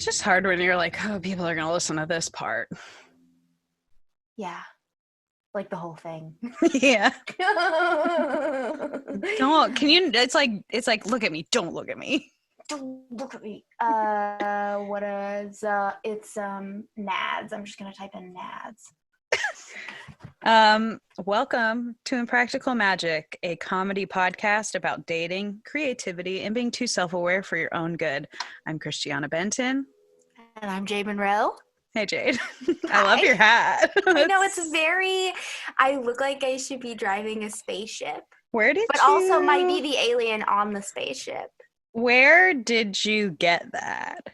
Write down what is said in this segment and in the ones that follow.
just hard when you're like, oh, people are gonna listen to this part. Yeah. Like the whole thing. Yeah. Don't. Can you? It's like look at me. Don't look at me. Don't look at me. What is it's Nads. I'm just gonna type in Nads. Welcome to Impractical Magic, a comedy podcast about dating, creativity, and being too self-aware for your own good. I'm Christiana Benton. And I'm Jade Monroe. Hey, Jade. I love your hat. I know, it's very, I look like I should be driving a spaceship. But you... also might be the alien on the spaceship. Where did you get that?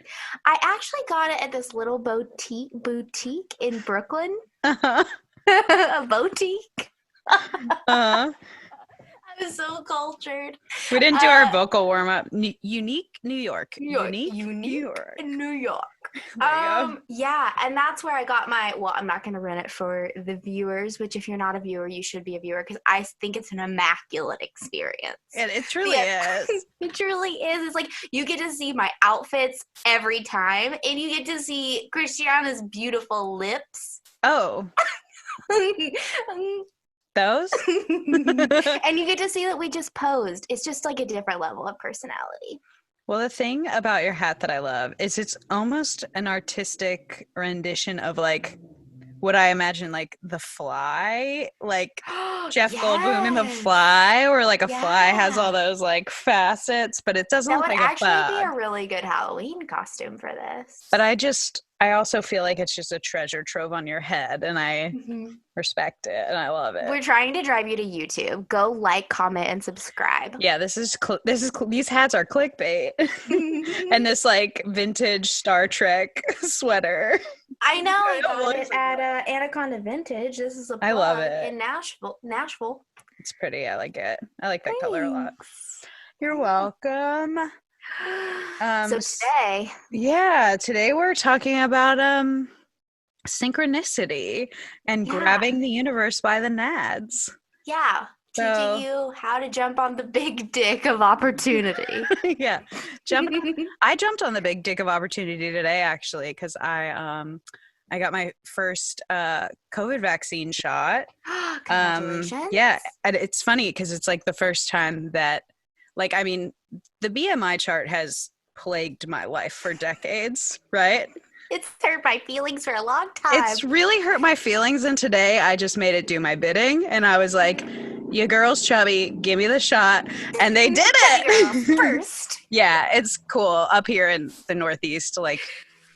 I actually got it at this little boutique in Brooklyn. Uh-huh. A boutique. Uh-huh. I was so cultured. We didn't do our vocal warm-up. Unique New York. Unique New York. In New York. There you go. Yeah, and that's where I got I'm not going to run it for the viewers, which if you're not a viewer, you should be a viewer, because I think it's an immaculate experience. And it truly is. It truly is. It's like you get to see my outfits every time, and you get to see Christiana's beautiful lips. Oh. Those? And you get to see that we just posed. It's just like a different level of personality. Well, the thing about your hat that I love is it's almost an artistic rendition of like what I imagine like The Fly, like Jeff Goldblum in The Fly, where like a fly has all those like facets, but it doesn't look like a bug. That would actually be a really good Halloween costume for this. But I also feel like it's just a treasure trove on your head, and I respect it, and I love it. We're trying to drive you to YouTube. Go like, comment, and subscribe. Yeah, these hats are clickbait, and this like vintage Star Trek sweater. I know. I got it at Anaconda Vintage. This is a plug. I love it In Nashville. It's pretty. I like it. I like that color a lot. You're welcome. So today we're talking about synchronicity and grabbing the universe by the nads. Yeah. Teaching you how to jump on the big dick of opportunity. Yeah. I jumped on the big dick of opportunity today, actually, because I got my first COVID vaccine shot. Congratulations. Yeah. And it's funny because it's like the first time that, like, I mean, the BMI chart has plagued my life for decades, right? It's hurt my feelings for a long time. It's really hurt my feelings, and today I just made it do my bidding, and I was like, "You girls chubby, give me the shot," and they did it. First. Yeah, it's cool. Up here in the Northeast, like,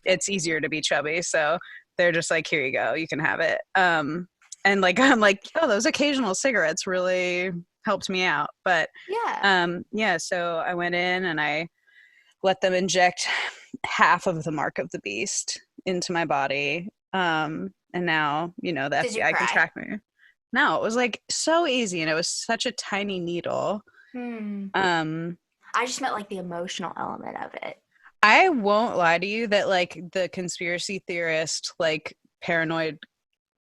it's easier to be chubby, so they're just like, "Here you go, you can have it." And like, I'm like, "Oh, those occasional cigarettes really helped me out." But so I went in and I let them inject half of the mark of the beast into my body, and now the FBI can track me. No, it was like so easy, and it was such a tiny needle. I just meant like the emotional element of it. I won't lie to you that like the conspiracy theorist, like paranoid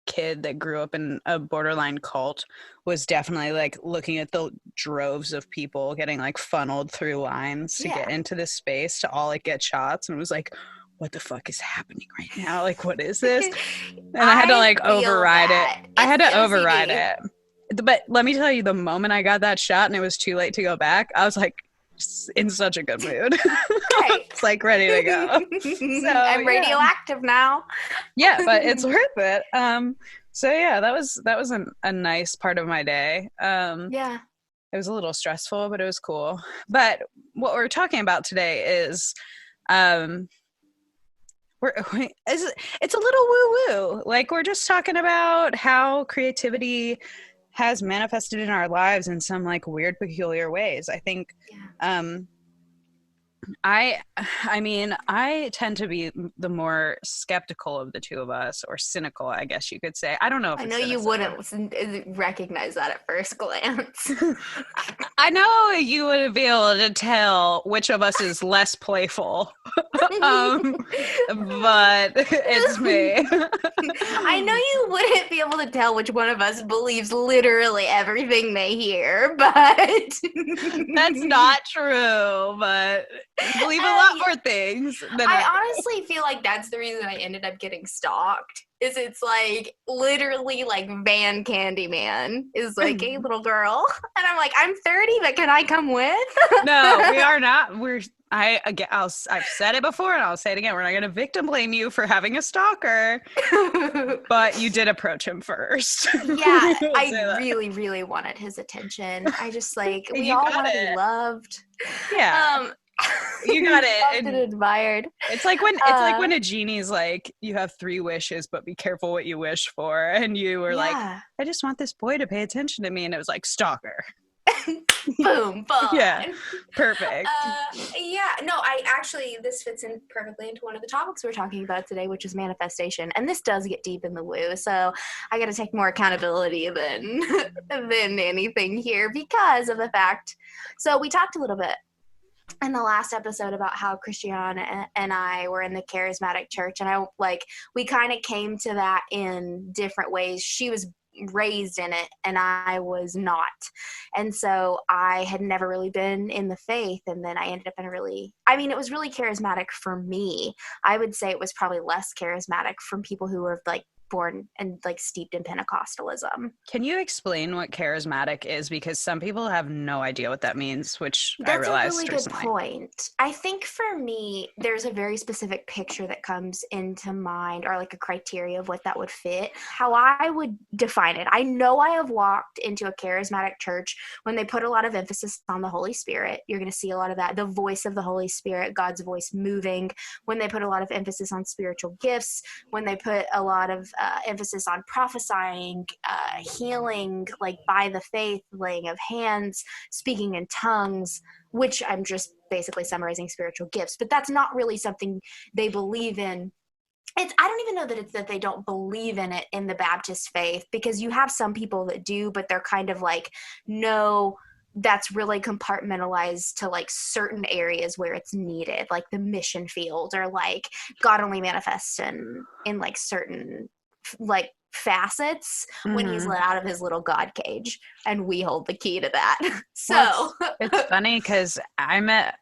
kid that grew up in a borderline cult was definitely like looking at the droves of people getting like funneled through lines to get into this space to all like get shots, and it was like, what the fuck is happening right now? Like, what is this? And I had to like override it. I had to override it. But let me tell you, the moment I got that shot and it was too late to go back, I was like in such a good mood. Right. It's like ready to go. So, I'm radioactive now. Yeah, but it's worth it. So yeah, that was a nice part of my day. It was a little stressful, but it was cool. But what we're talking about today is it's a little woo-woo. Like, we're just talking about how creativity has manifested in our lives in some like weird, peculiar ways. I think I mean, I tend to be the more skeptical of the two of us, or cynical, I guess you could say. I don't know if I know you wouldn't recognize that at first glance. I know you would be able to tell which of us is less playful, but it's me. I know you wouldn't be able to tell which one of us believes literally everything they hear, but that's not true. But You believe a lot more things than I I do. honestly feel like that's the reason I ended up getting stalked. Is it's like literally like Van Candyman is like a little girl, and I'm like, I'm 30, but can I come with? No, we are not. I've said it before and I'll say it again. We're not going to victim blame you for having a stalker, but you did approach him first. Yeah, We'll say I that. really, really wanted his attention. I just like we You all got want to be it. loved. Yeah, Um, you got it. loved and And admired. it's like when a genie's like, you have 3 wishes, but be careful what you wish for. And you were like, Yeah. I just want this boy to pay attention to me. And it was like, stalker. Boom, Yeah, fun. perfect. Yeah, no, I actually, this fits in perfectly into one of the topics we're talking about today, which is manifestation. And this does get deep in the woo, so I got to take more accountability than than anything here because of the fact. So we talked a little bit in the last episode about how Christiane and I were in the charismatic church, and I like we kind of came to that in different ways. She was raised in it and I was not. And so I had never really been in the faith, and then I ended up in it was really charismatic for me. I would say it was probably less charismatic from people who were like born and like steeped in Pentecostalism. Can you explain what charismatic is? Because some people have no idea what that means, which I That's a really realized good recently. point. I think for me, there's a very specific picture that comes into mind, or like a criteria of what that would fit. How I would define it, I know I have walked into a charismatic church when they put a lot of emphasis on the Holy Spirit. You're going to see a lot of that, the voice of the Holy Spirit, God's voice moving, when they put a lot of emphasis on spiritual gifts, when they put a lot of emphasis on prophesying, healing, like by the faith, laying of hands, speaking in tongues, which I'm just basically summarizing spiritual gifts, but that's not really something they believe in. I don't even know that it's that they don't believe in it in the Baptist faith, because you have some people that do, but they're kind of like, no, that's really compartmentalized to like certain areas where it's needed, like the mission field, or like God only manifests in like certain like facets when he's Mm-hmm. let out of his little God cage, and we hold the key to that. Well, So it's funny because I met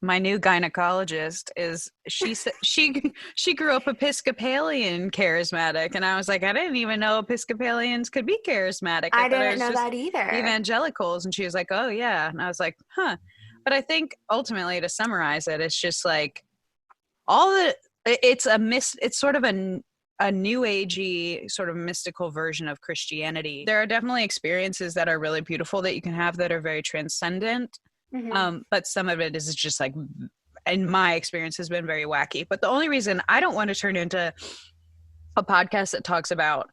my new gynecologist. Is she grew up Episcopalian charismatic, and I was like, I didn't even know Episcopalians could be charismatic. I I thought it didn't was know just that either. evangelicals, and she was like, oh yeah, and I was like, huh. But I think ultimately, to summarize it, it's just like all the it's sort of a new agey sort of mystical version of Christianity. There are definitely experiences that are really beautiful that you can have that are very transcendent. Mm-hmm. But some of it is just like, in my experience, has been very wacky. But the only reason I don't want to turn into a podcast that talks about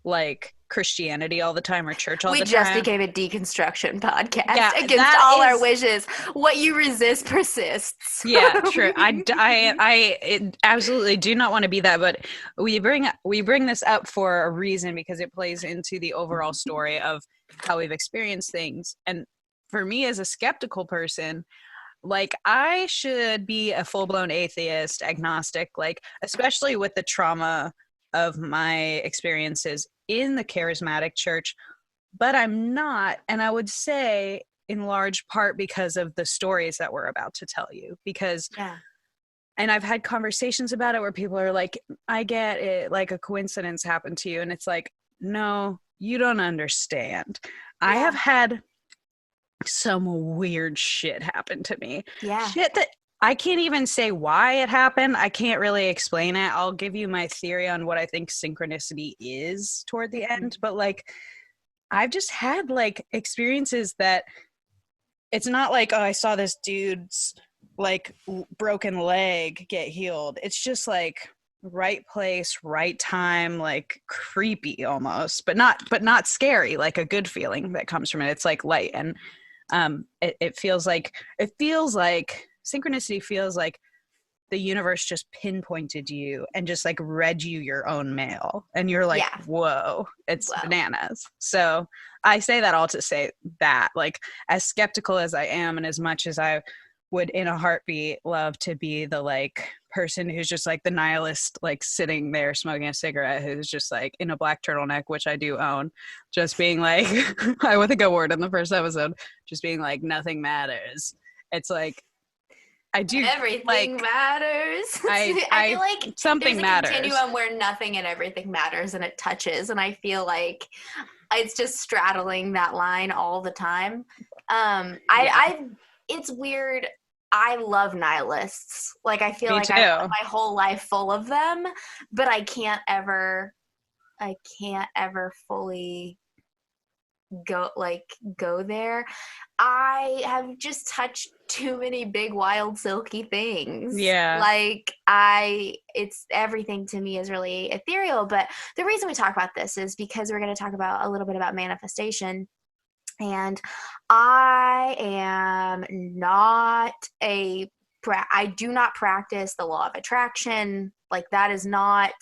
like Christianity all the time or church all We the just time. became a deconstruction Yeah, podcast against that all our is wishes. What you resist persists. yeah, true. I absolutely do not want to be that, but we bring this up for a reason, because it plays into the overall story of how we've experienced things. And for me as a skeptical person, like I should be a full-blown atheist, agnostic, like especially with the trauma of my experiences in the charismatic church, but I'm not. And I would say in large part because of the stories that we're about to tell you. Because, Yeah. and I've had conversations about it where people are like, I get it, like a coincidence happened to you. And it's like, no, you don't understand. I have Yeah. had some weird shit happen to me. Yeah. Shit that I can't even say why it happened. I can't really explain it. I'll give you my theory on what I think synchronicity is toward the end. But like, I've just had like experiences that it's not like, oh, I saw this dude's like broken leg get healed. It's just like right place, right time, like creepy almost, but not scary, like a good feeling that comes from it. It's like light. And it feels like synchronicity feels like the universe just pinpointed you and just like read you your own mail, and you're like, Yeah. whoa, it's Whoa. bananas. So I say that all to say that, like, as skeptical as I am, and as much as I would in a heartbeat love to be the like person who's just like the nihilist, like sitting there smoking a cigarette, who's just like in a black turtleneck, which I do own, just being like I think a word in the first episode, just being like, nothing matters. It's like, I do everything matters. I feel like something there's a matters. continuum where nothing and everything matters and it touches, and I feel like it's just straddling that line all the time. It's weird. I love nihilists. Like, I feel Me like too. I've lived my whole life full of them, but I can't ever fully go there. I have just touched too many big, wild, silky things. Yeah. Like, it's everything to me is really ethereal. But the reason we talk about this is because we're going to talk about a little bit about manifestation. And I am not I do not practice the law of attraction. Like, that is not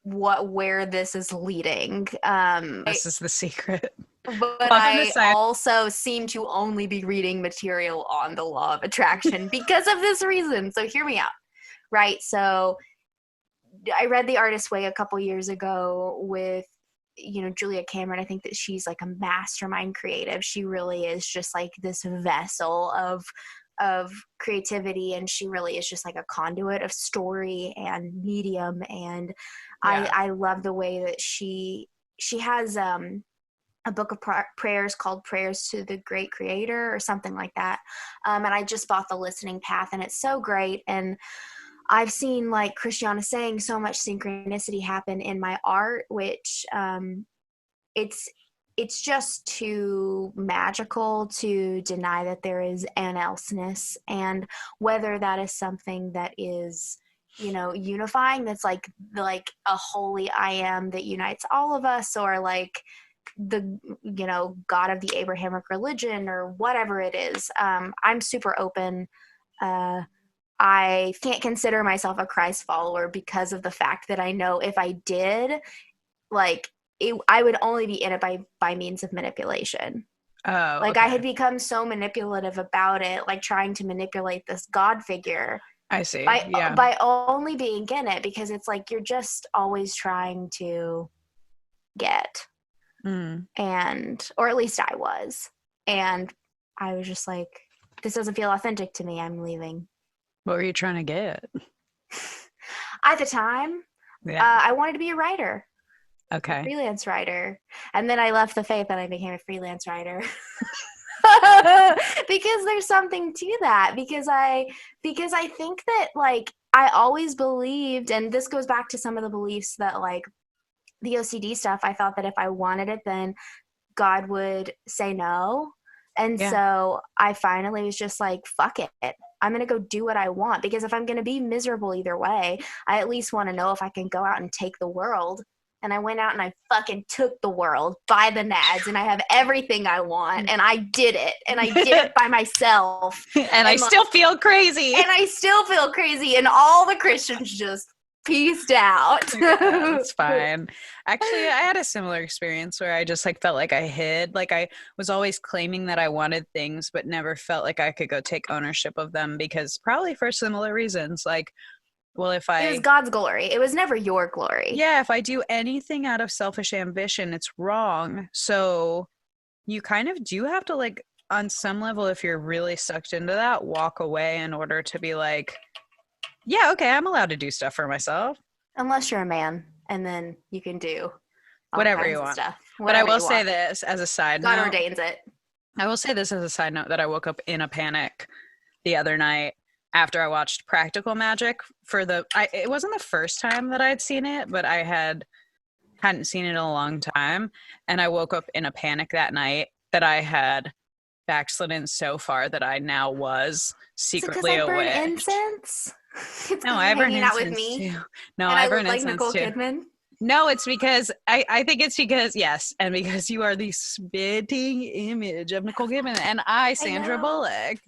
where this is leading. This is the secret. But I also seem to only be reading material on the law of attraction because of this reason. So hear me out. Right. So I read The Artist's Way a couple years ago with, Julia Cameron. I think that she's like a mastermind creative. She really is just like this vessel of creativity, and she really is just like a conduit of story and medium. And I love the way that she has a book of prayers called Prayers to the Great Creator or something like that. And I just bought the Listening Path, and it's so great. And I've seen, like Christiana saying, so much synchronicity happen in my art, which it's just too magical to deny that there is an elseness. And whether that is something that is, unifying, that's like a holy I am that unites all of us, or like the God of the Abrahamic religion, or whatever it is. I'm super open. I can't consider myself a Christ follower because of the fact that I know if I did, like, I would only be in it by means of manipulation. Oh, like, okay. I had become so manipulative about it, like trying to manipulate this God figure. I see. By only being in it, because it's like you're just always trying to get. And, or at least I was. And I was just like, this doesn't feel authentic to me. I'm leaving. What were you trying to get? At the time, I wanted to be a writer. Okay. A freelance writer. And then I left the faith and I became a freelance writer. Because there's something to that. Because I think that, like, I always believed, and this goes back to some of the beliefs that, like, the OCD stuff, I thought that if I wanted it, then God would say no. And so I finally was just like, fuck it. I'm going to go do what I want, because if I'm going to be miserable either way, I at least want to know if I can go out and take the world. And I went out and I fucking took the world by the nads, and I have everything I want, and I did it. And I did it by myself. And I still feel crazy. And I still feel crazy. And all the Christians just peaced out. That's fine. Actually, I had a similar experience where I just like felt like I hid. Like, I was always claiming that I wanted things, but never felt like I could go take ownership of them, because probably for similar reasons. Like, well, it was God's glory. It was never your glory. Yeah, if I do anything out of selfish ambition, it's wrong. So you kind of do have to, like, on some level, if you're really sucked into that, walk away in order to be like, yeah, okay, I'm allowed to do stuff for myself. Unless you're a man, and then you can do whatever you want. But I will say this as a side note. God ordains it. I will say this as a side note, that I woke up in a panic the other night after I watched Practical Magic it wasn't the first time that I'd seen it, but I hadn't seen it in a long time. And I woke up in a panic that night that I had backslidden so far that I now was secretly a aware. Incense? No, I burn incense too. No, I burn incense Nicole too. Kidman? No, it's because I think it's because, yes, and because you are the spitting image of Nicole Kidman, and Sandra Bullock.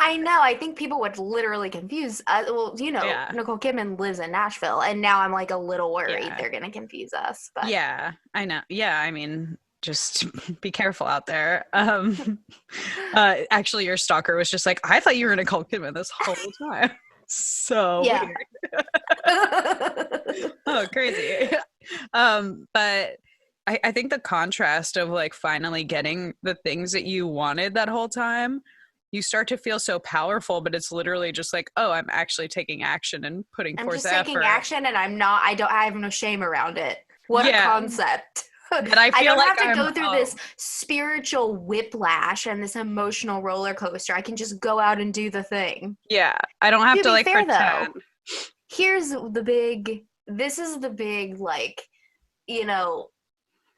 I know. I think people would literally confuse. Nicole Kidman lives in Nashville, and now I'm like a little worried they're gonna confuse us. But yeah, I know. Yeah, I mean, just be careful out there. Actually, your stalker was just like, I thought you were Nicole Kidman this whole time. So weird. Oh, crazy. But I think the contrast of, like, finally getting the things that you wanted that whole time you start to feel so powerful, but it's literally just like, oh, I'm actually taking action and putting I'm forth just taking effort. action and I have no shame around it. What a Yeah. concept. That I I feel don't like have to I'm, go through this spiritual whiplash and this emotional roller coaster. I can just go out and do the thing. yeah, I don't have To to be like fair pretend. though, this is the big, like, you know,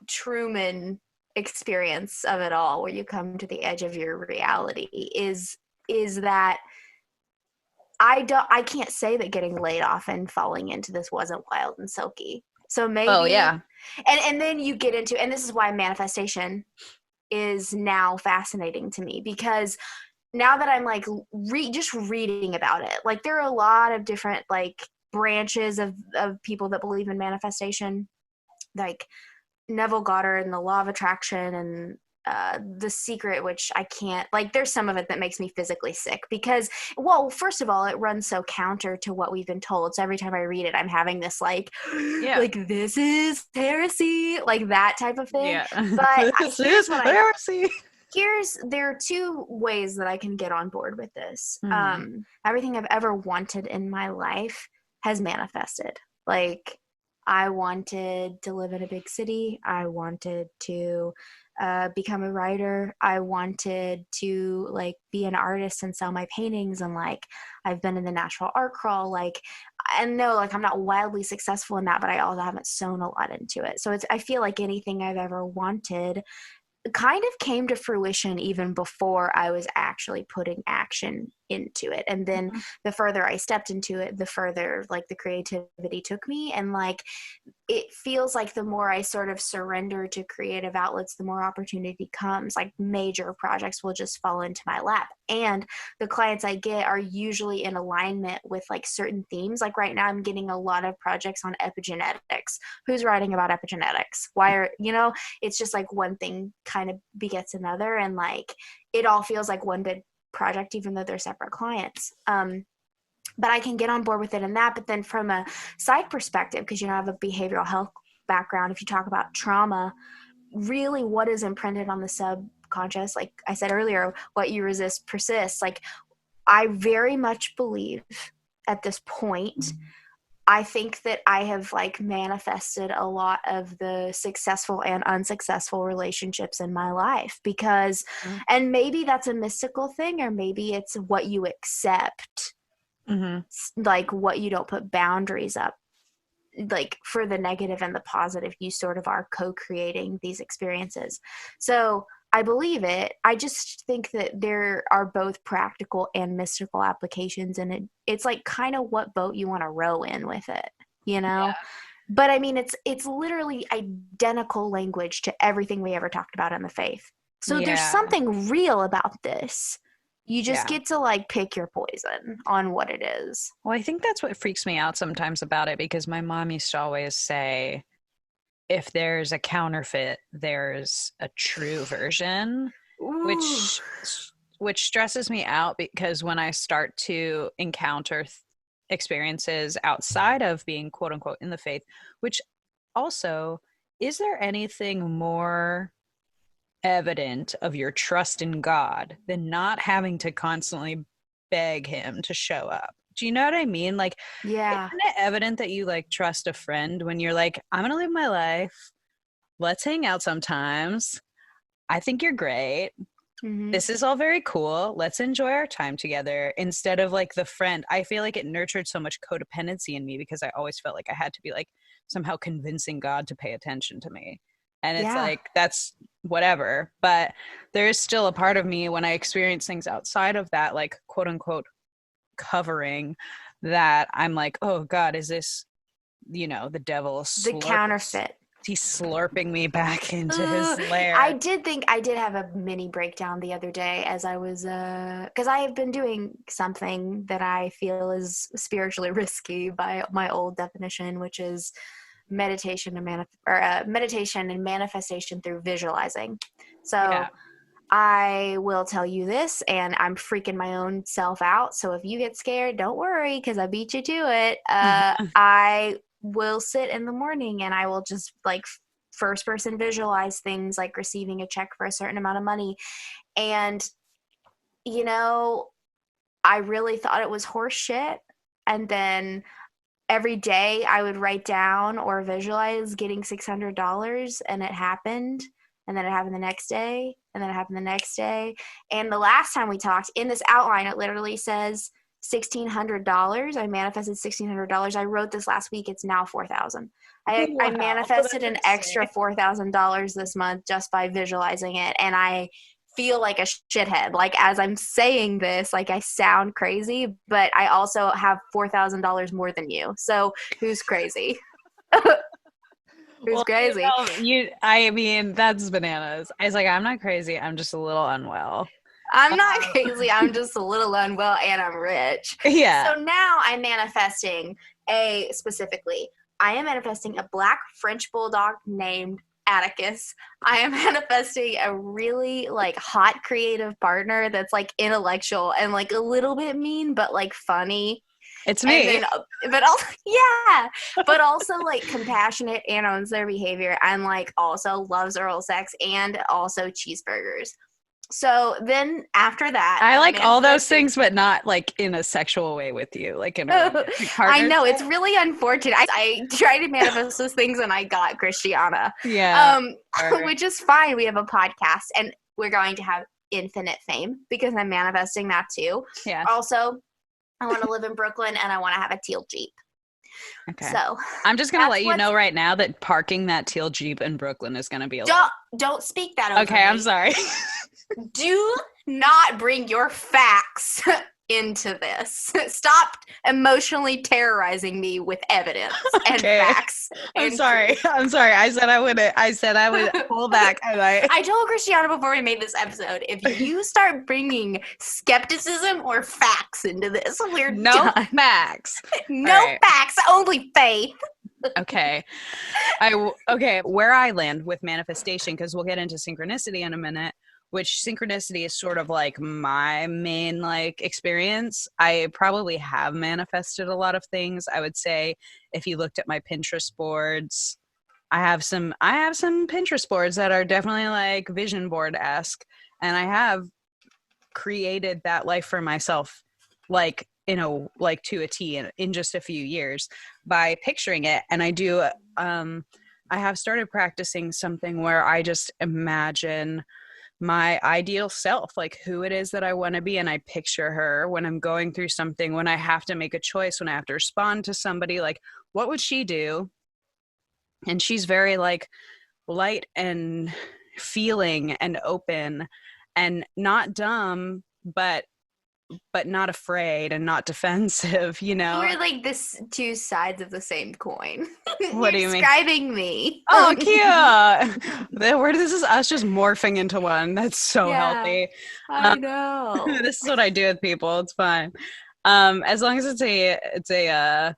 Truman experience of it all, where you come to the edge of your reality, is that I can't say that getting laid off and falling into this wasn't wild and silky. So Oh, maybe, yeah. and then you get into, and this is why manifestation is now fascinating to me, because now that I'm like just reading about it, like there are a lot of different like branches of people that believe in manifestation, like Neville Goddard and the law of attraction and the secret, which I can't, like, there's some of it that makes me physically sick because, well, first of all, it runs so counter to what we've been told. So every time I read it, I'm having this like, Yeah. like, this is heresy, like that type of thing. Yeah. But This here's is what heresy. there are two ways that I can get on board with this. Mm-hmm. Everything I've ever wanted in my life has manifested. Like, I wanted to live in a big city. I wanted to become a writer. I wanted to like be an artist and sell my paintings. And like, I've been in the National Art Crawl. Like, and no, like I'm not wildly successful in that, but I also haven't sown a lot into it. So I feel like anything I've ever wanted kind of came to fruition even before I was actually putting action into it. And then the further I stepped into it, the further like the creativity took me. And like, it feels like the more I sort of surrender to creative outlets, the more opportunity comes. Like major projects will just fall into my lap. And the clients I get are usually in alignment with like certain themes. Like right now I'm getting a lot of projects on epigenetics. Who's writing about epigenetics? Why are, it's just like one thing kind of begets another. And like, it all feels like one big project, even though they're separate clients. But I can get on board with it in that. But then from a psych perspective, because, I have a behavioral health background, if you talk about trauma, really what is imprinted on the subconscious, like I said earlier, what you resist persists. Like, I very much believe at this point, I think that I have like manifested a lot of the successful and unsuccessful relationships in my life because, and maybe that's a mystical thing, or maybe it's what you accept. Mm-hmm. Like what you don't put boundaries up, like for the negative and the positive, you sort of are co-creating these experiences. So I believe it. I just think that there are both practical and mystical applications, and it's like kind of what boat you want to row in with it, Yeah. But I mean, it's literally identical language to everything we ever talked about in the faith. So there's something real about this. You just get to like pick your poison on what it is. Well, I think that's what freaks me out sometimes about it, because my mom used to always say, if there's a counterfeit, there's a true version, which stresses me out, because when I start to encounter experiences outside of being quote unquote in the faith, which also, is there anything more evident of your trust in God than not having to constantly beg him to show up? Do you know what I mean? Like, yeah, isn't it evident that you like trust a friend when you're like, I'm gonna live my life, let's hang out sometimes, I think you're great, this is all very cool, let's enjoy our time together, instead of like the friend. I feel like it nurtured so much codependency in me, because I always felt like I had to be like somehow convincing God to pay attention to me. And it's like, that's whatever. But there is still a part of me when I experience things outside of that, like quote unquote covering, that I'm like, oh God, is this, the devil the counterfeit. he's slurping me back into his lair. I did have a mini breakdown the other day as I was, because I have been doing something that I feel is spiritually risky by my old definition, which is meditation and manifestation through visualizing. So I will tell you this, and I'm freaking my own self out. So if you get scared, don't worry, because I beat you to it. I will sit in the morning and I will just like first person visualize things like receiving a check for a certain amount of money. And you know, I really thought it was horse shit. And then every day I would write down or visualize getting $600, and it happened. And then it happened the next day, and then it happened the next day. And the last time we talked, in this outline, it literally says $1,600. I manifested $1,600. I wrote this last week. It's now $4,000. I Wow, manifested an that's extra insane. $4,000 this month just by visualizing it. And I feel like a shithead. Like, as I'm saying this, like, I sound crazy, but I also have $4,000 more than you. So who's crazy? Who's Well, crazy? I mean, that's bananas. I was like, I'm not crazy. I'm just a little unwell. I'm not Um, crazy. I'm just a little unwell, and I'm rich. yeah. So now I'm manifesting specifically, I am manifesting a black French bulldog named Atticus. I am manifesting a really like hot creative partner that's like intellectual and like a little bit mean, but like funny. It's And me. then, but also, yeah, but also like compassionate and owns their behavior, and like also loves oral sex and also cheeseburgers. So then after that, I I'm like all those manifesting. things, but not like in a sexual way with you, like in a romantic I know partnership. it's really unfortunate. I tried to manifest those things and I got Christiana, Yeah. Or, which is fine. We have a podcast and we're going to have infinite fame because I'm manifesting that too. yeah. Also, I want to live in Brooklyn and I want to have a teal Jeep. Okay. So I'm just gonna that's let you what's. know right now that parking that teal Jeep in Brooklyn is gonna be a little. Don't speak that over Okay, I'm me. sorry. Do not bring your facts into this. Stop emotionally terrorizing me with evidence and Okay. facts I'm and sorry. proof. I'm sorry. I said I would pull back. And I told Christiana before we made this episode, if you start bringing skepticism or facts into this, we're no done. facts. All No right. facts, only faith. Okay. Okay, where I land with manifestation, because we'll get into synchronicity in a minute, which synchronicity is sort of like my main like experience. I probably have manifested a lot of things. I would say if you looked at my Pinterest boards, I have some Pinterest boards that are definitely like vision board-esque, and I have created that life for myself like like to a T in just a few years by picturing it. And I have started practicing something where I just imagine my ideal self, like who it is that I want to be, and I picture her when I'm going through something, when I have to make a choice, when I have to respond to somebody, like what would she do? And she's very like light and feeling and open and not dumb, but not afraid and not defensive, you know? We're like this two sides of the same coin. What You're do you mean? describing me. Oh, cute. Where this is us just morphing into one. That's so Yeah, healthy. I know. This is what I do with people. It's fine. As long as it's a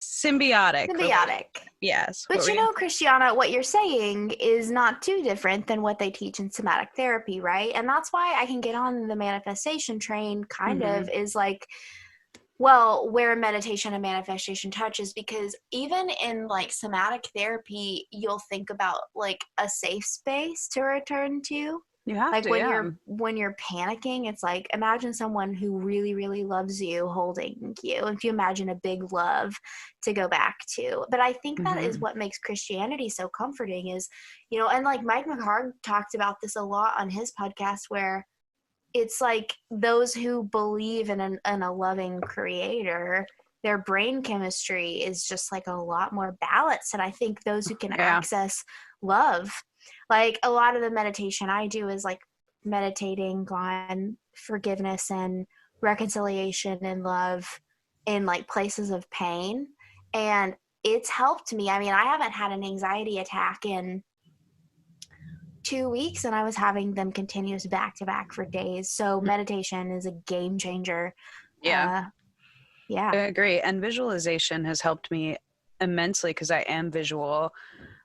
symbiotic relationship. Symbiotic. Yes. What But were you you? know, Christiana, what you're saying is not too different than what they teach in somatic therapy, right? And that's why I can get on the manifestation train, kind Mm-hmm. of, is like, well, where meditation and manifestation touches, because even in like somatic therapy, you'll think about like a safe space to return to. You have Like to, yeah. when you're panicking, it's like imagine someone who really really loves you holding you. If you imagine a big love to go back to. But I think that is Mm-hmm. what makes Christianity so comforting is, you know, and like Mike McHargue talked about this a lot on his podcast where it's like those who believe in a loving creator, their brain chemistry is just like a lot more balanced. And I think those who can Yeah. access love, like a lot of the meditation I do is like meditating on forgiveness and reconciliation and love in like places of pain. And it's helped me. I mean, I haven't had an anxiety attack in 2 weeks and I was having them continuous back to back for days. So meditation is a game changer. Yeah. I Yeah. agree. And visualization has helped me immensely because I am visual.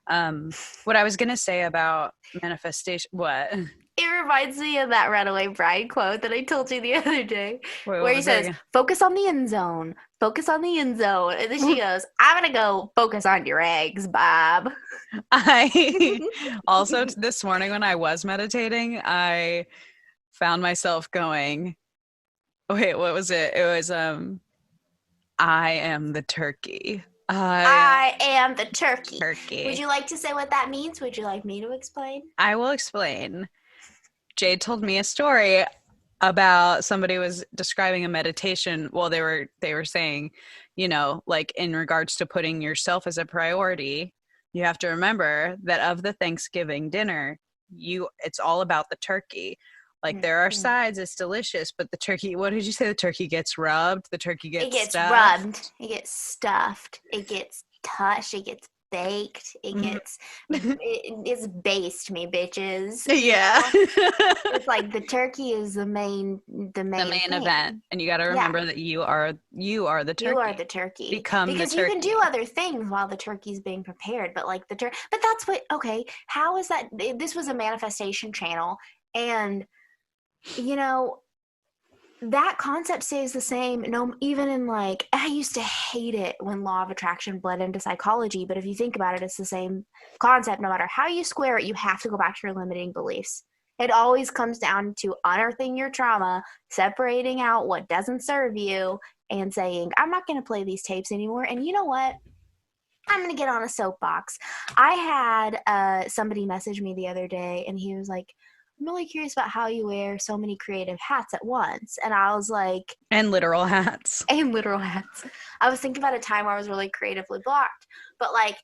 What I was gonna say about manifestation, what? It reminds me of that Runaway Bride quote that I told you the other day, Wait, where what he was that says, again? focus on the end zone, focus on the end zone. And then she goes, I'm going to go focus on your eggs, Bob. I also this morning when I was meditating, I found myself going, Wait, what was it? It was I am the turkey. I I am the turkey. Would turkey. you like to say what that means? Would you like me to explain? I will explain. Jade told me a story about somebody was describing a meditation. Well, they were saying, like in regards to putting yourself as a priority, you have to remember that of the Thanksgiving dinner, it's all about the turkey. Like there are Mm-hmm. sides, it's delicious, but the turkey, what did you say? The turkey gets rubbed, the turkey It gets gets stuffed. rubbed, it gets stuffed, it gets touched, it gets baked, Mhm. it's based me, bitches. You Yeah. know, it's like the turkey is the The main main event. thing. And you got to Yeah, remember that you are the you are turkey. the turkey Become the because you can do turkey. other things while the turkey's being prepared. But like but that's what. Okay, how is that? This was a manifestation channel, and you know that concept stays the same. No, even in like I used to hate it when law of attraction bled into psychology, but if you think about it, it's the same concept. No matter how you square it, you have to go back to your limiting beliefs. It always comes down to unearthing your trauma, separating out what doesn't serve you, and saying, I'm not going to play these tapes anymore. And you know what? I'm going to get on a soapbox. I had somebody message me the other day, and he was like, I'm really curious about how you wear so many creative hats at once. And I was like, And literal hats. and literal hats. I was thinking about a time where I was really creatively blocked. But like,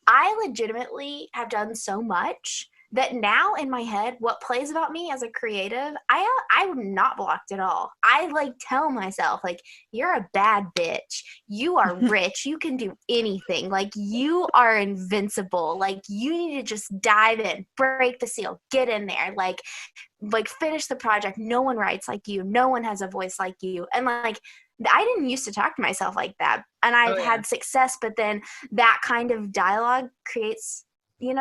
I legitimately have done so much that now in my head, what plays about me as a creative, I'm not blocked at all. I like tell myself like, you're a bad bitch. You are rich. You can do anything. Like you are invincible. Like you need to just dive in, break the seal, get in there. Like finish the project. No one writes like you. No one has a voice like you. And like I didn't used to talk to myself like that. And Oh I've yeah. had success, but then that kind of dialogue creates,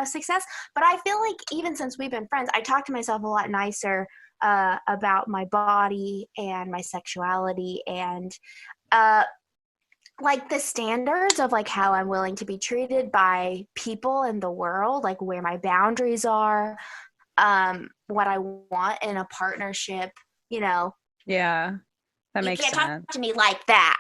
success. But I feel like even since we've been friends, I talk to myself a lot nicer about my body and my sexuality and uh, like the standards of like how I'm willing to be treated by people in the world, like where my boundaries are, what I want in a partnership, you know, Yeah. That you makes can't talk sense. to me like that.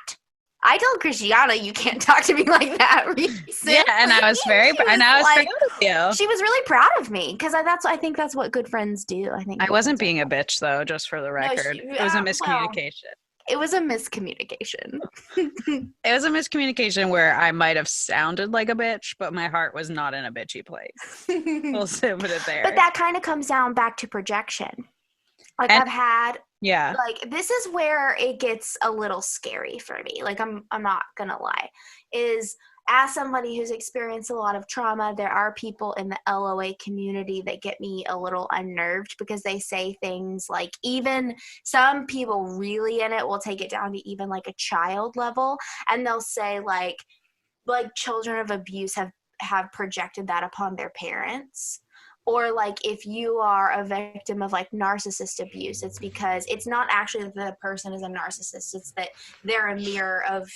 I told Christiana you can't talk to me like that Yeah, recently. and I was very proud of you. She was really proud of me because I think that's what good friends do. I think I good wasn't friends are. being a bitch though, just for the No, record. It was a well, miscommunication. it was a miscommunication. It was a miscommunication where I might have sounded like a bitch, but my heart was not in a bitchy place. We'll put it But there. that kind of comes down back to projection. Like And I've had yeah. like this is where it gets a little scary for me. Like I'm not gonna lie. Is as somebody who's experienced a lot of trauma, there are people in the LOA community that get me a little unnerved because they say things like even some people really in it will take it down to even like a child level and they'll say like children of abuse have projected that upon their parents or like if you are a victim of like narcissist abuse it's because it's not actually that the person is a narcissist, it's that they're a mirror of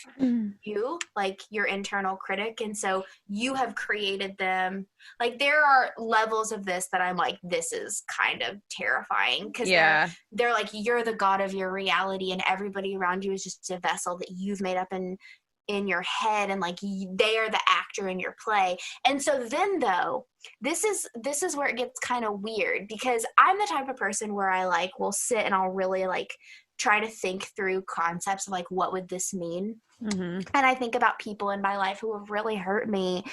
you, like your internal critic, and so you have created them. Like there are levels of this that I'm like this is kind of terrifying because Yeah. they're like you're the god of your reality and everybody around you is just a vessel that you've made up in your head and like they are the actor in your play. And so then though this is where it gets kind of weird because I'm the type of person where I like will sit and I'll really like try to think through concepts of like what would this mean. Mm-hmm. And I think about people in my life who have really hurt me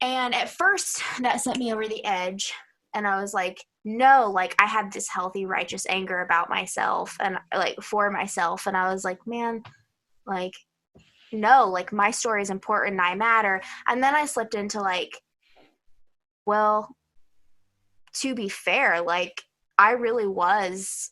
and at first that sent me over the edge and I was like no, like I had this healthy righteous anger about myself and like for myself and I was like man, like no, like my story is important and I matter. And then I slipped into like, well, to be fair, like I really was,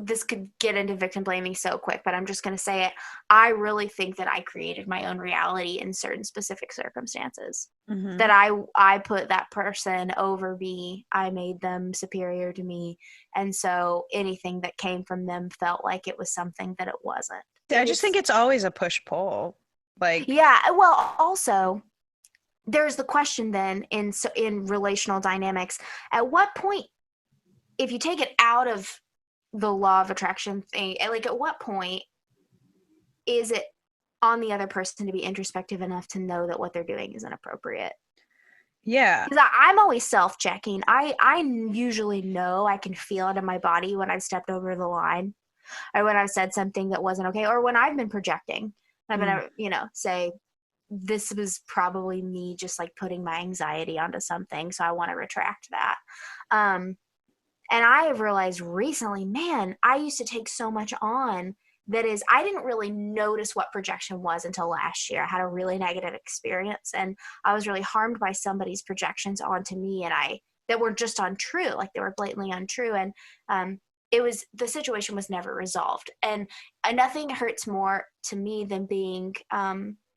this could get into victim blaming so quick, but I'm just going to say it. I really think that I created my own reality in certain specific circumstances. Mm-hmm. That I put that person over me. I made them superior to me. And so anything that came from them felt like it was something that it wasn't. I just think it's always a push-pull. Like yeah, well, also there's the question then in relational dynamics, at what point if you take it out of the law of attraction thing, like at what point is it on the other person to be introspective enough to know that what they're doing is inappropriate? Yeah. Because I'm always self-checking. I usually know, I can feel it in my body when I've stepped over the line, or when I've said something that wasn't okay, or when I've been projecting. I've Mm. been, say, this was probably me just like putting my anxiety onto something, so I want to retract that. Um, and I have realized recently, man, I used to take so much on that is, I didn't really notice what projection was until last year. I had a really negative experience, and I was really harmed by somebody's projections onto me, and that were just untrue, like they were blatantly untrue. And the situation was never resolved. And nothing hurts more to me than being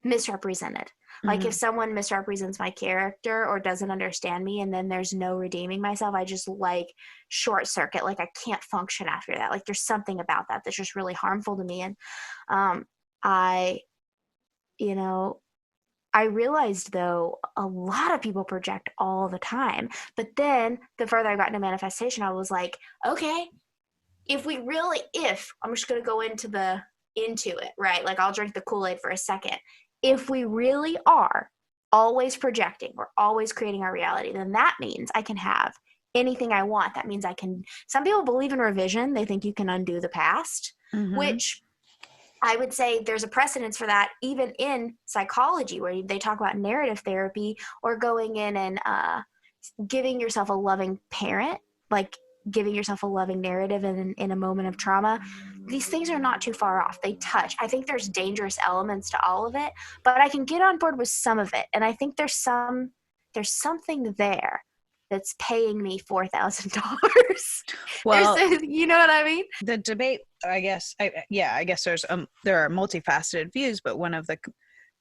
misrepresented. Like if Mhm. someone misrepresents my character or doesn't understand me, and then there's no redeeming myself, I just like short circuit. Like I can't function after that. Like there's something about that that's just really harmful to me. And I, you know, I realized though a lot of people project all the time. But then the further I got into manifestation, I was like, okay, if I'm just gonna go into it, right? Like I'll drink the Kool-Aid for a second. If we really are always projecting, we're always creating our reality, then that means I can have anything I want. That means some people believe in revision. They think you can undo the past, Mhm. which I would say there's a precedence for that even in psychology, where they talk about narrative therapy, or going in and giving yourself a loving parent, like giving yourself a loving narrative in a moment of trauma. These things are not too far off. They touch. I think there's dangerous elements to all of it, but I can get on board with some of it. And I think there's something there that's paying me $4,000. Well, You know what I mean? the debate, I guess there are multifaceted views, but one of the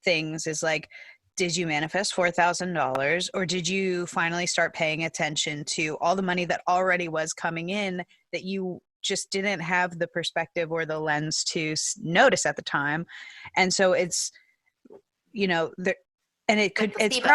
things is like, did you manifest $4,000, or did you finally start paying attention to all the money that already was coming in that you just didn't have the perspective or the lens to notice at the time? And so it's, there, and Like it's placebo.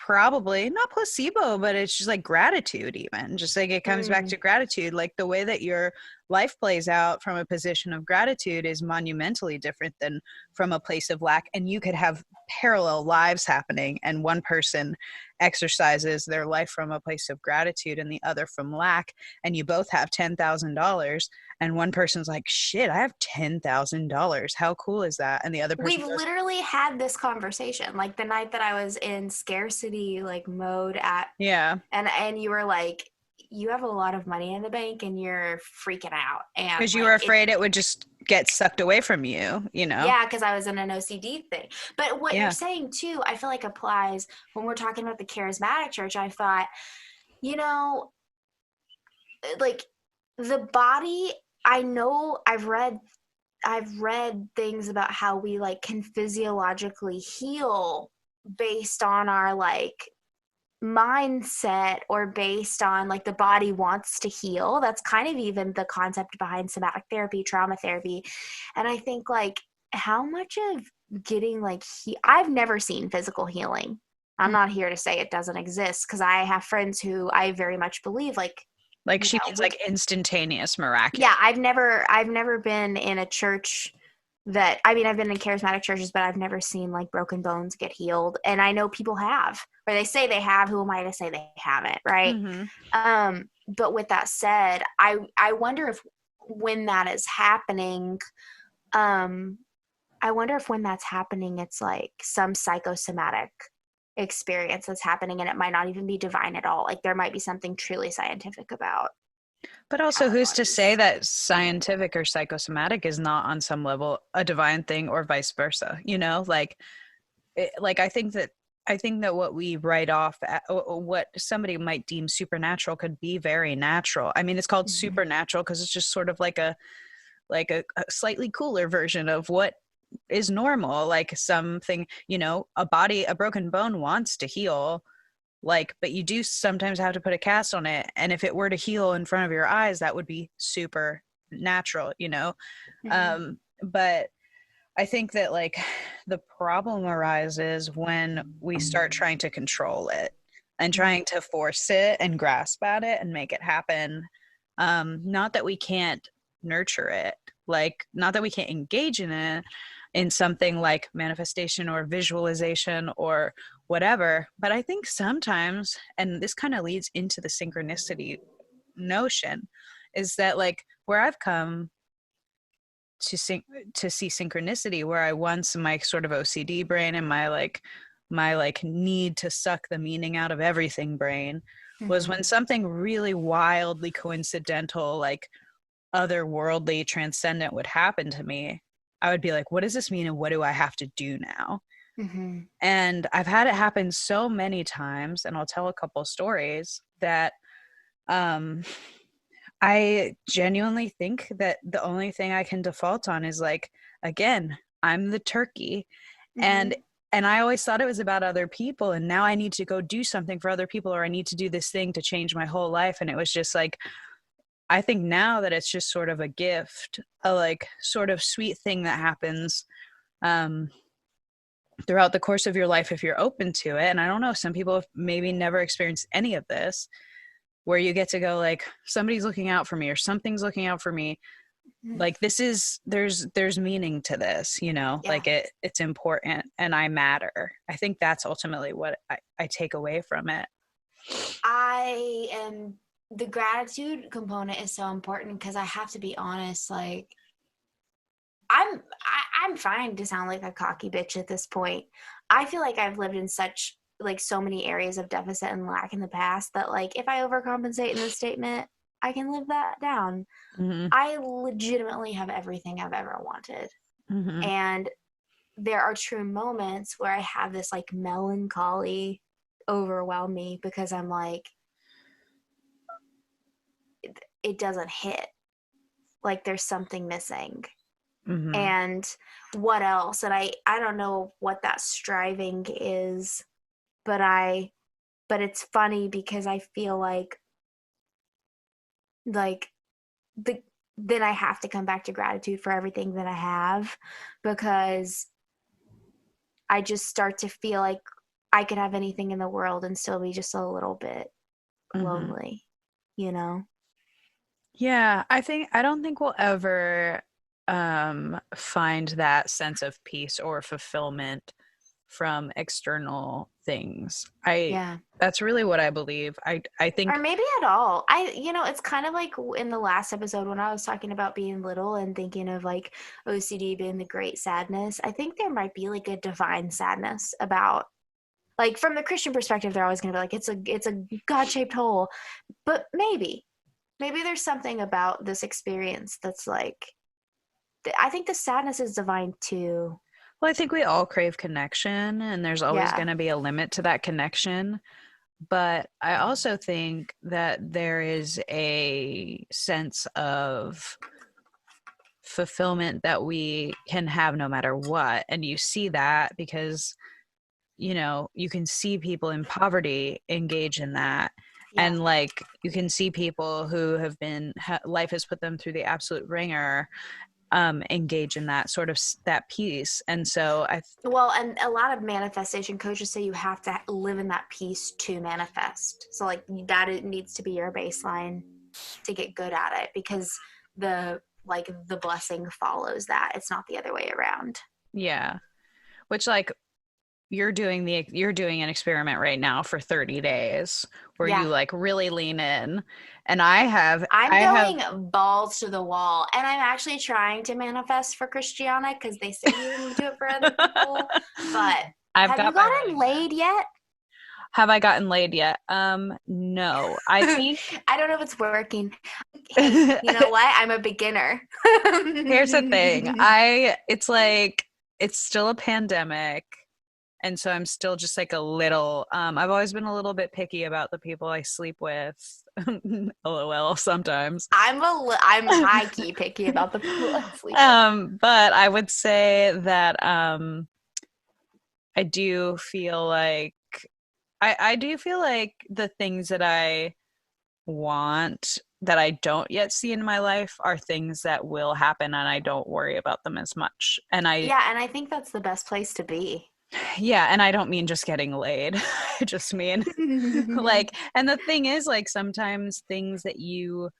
probably not placebo, but it's just like gratitude. Even just like it comes back Mm. to gratitude, like the way that your life plays out from a position of gratitude is monumentally different than from a place of lack. And you could have parallel lives happening, and one person exercises their life from a place of gratitude and the other from lack, and you both have $10,000, and one person's like, shit, I have $10,000, how cool is that? And the other person We've goes, literally had this conversation, like the night that I was in scarcity like mode yeah, and you were like, you have a lot of money in the bank and you're freaking out, and because you were like it afraid it would just get sucked away from you. yeah, because I was in an OCD thing. But what you're Yeah. saying too, I feel like applies when we're talking about the charismatic church. I thought, you know, like the body, I know I've read things about how we like can physiologically heal based on our like mindset, or based on like the body wants to heal. That's kind of even the concept behind somatic therapy, trauma therapy. And I think like how much of getting like I've never seen physical healing. I'm not here to say it doesn't exist, because I have friends who I very much believe like, Like you she know, means like instantaneous, miraculous. yeah, I've never been in a church that, I mean, I've been in charismatic churches, but I've never seen like broken bones get healed. And I know people have, or they say they have. Who am I to say they haven't, right? Mm-hmm. But with that said, I wonder if when that is happening, um, I wonder if when that's happening, it's like some psychosomatic experience that's happening, and it might not even be divine at all. Like there might be something truly scientific about But how also, our who's to say bodies. that scientific or psychosomatic is not on some level a divine thing, or vice versa? Like I think that what we write off, or what somebody might deem supernatural, could be very natural. I mean, it's called Mhm. supernatural because it's just sort of like a slightly cooler version of what is normal. Like something, a broken bone wants to heal, like, but you do sometimes have to put a cast on it, and if it were to heal in front of your eyes, that would be super natural. Mhm. But I think that like the problem arises when we start trying to control it and Mhm. trying to force it and grasp at it and make it happen Not that we can't nurture it, like not that we can't engage in it in something like manifestation or visualization or whatever, but I think sometimes, and this kind of leads into the synchronicity notion, is that like where I've come to see synchronicity, where I once, my sort of OCD brain and my need to suck the meaning out of everything brain, was when something really wildly coincidental, like otherworldly, transcendent would happen to me, I would be like, what does this mean and what do I have to do now? And I've had it happen so many times, and I'll tell a couple stories that I genuinely think that the only thing I can default on is like, again, I'm the turkey. And I always thought it was about other people, and now I need to go do something for other people, or I need to do this thing to change my whole life. And it was just like, I think now that it's just sort of a gift, a like sort of sweet thing that happens throughout the course of your life if you're open to it. And I don't know, some people have maybe never experienced any of this, where you get to go like, somebody's looking out for me or something's looking out for me. Like this is, there's meaning to this, you know, like it's important and I matter. I think that's ultimately what I take away from it. The gratitude component is so important, because I have to be honest, like I'm fine to sound like a cocky bitch at this point. I feel like I've lived in such like so many areas of deficit and lack in the past that like if I overcompensate in this statement, I can live that down. I legitimately have everything I've ever wanted. And there are true moments where I have this like melancholy overwhelm me, because I'm like, it doesn't hit. Like there's something missing. And what else? And I don't know what that striving is, but it's funny because I feel like then I have to come back to gratitude for everything that I have, because I just start to feel like I could have anything in the world and still be just a little bit lonely, you know? Yeah, I don't think we'll ever find that sense of peace or fulfillment from external things. That's really what I believe. I think, or maybe at all. It's kind of like in the last episode when I was talking about being little and thinking of like OCD being the great sadness. I think there might be like a divine sadness about, like, from the Christian perspective, they're always going to be like, it's a God-shaped hole. But maybe there's something about this experience that's like, I think the sadness is divine too. well, I think we all crave connection, and there's always going to be a limit to that connection. But I also think that there is a sense of fulfillment that we can have no matter what. And you see that because, you know, you can see people in poverty engage in that. And like you can see people who have been, life has put them through the absolute ringer, engage in that sort of that piece. And so and a lot of manifestation coaches say you have to live in that piece to manifest. So like that, it needs to be your baseline to get good at it, because the blessing follows that. It's not the other way around. Yeah. Which, like, you're doing an experiment right now for 30 days where you like really lean in, and I'm going balls to the wall, and I'm actually trying to manifest for Christiana, because they say you can do it for other people. But have you gotten laid yet? Have I gotten laid yet? No. I think I don't know if it's working. Hey, you know what? I'm a beginner. Here's the thing. It's still a pandemic. And so I'm still just like a little, I've always been a little bit picky about the people I sleep with. LOL sometimes. I'm high key picky about the people I sleep with. But I would say that I do feel like the things that I want that I don't yet see in my life are things that will happen, and I don't worry about them as much. And I think that's the best place to be. Yeah, and I don't mean just getting laid. I just mean like, and the thing is, like, sometimes things that you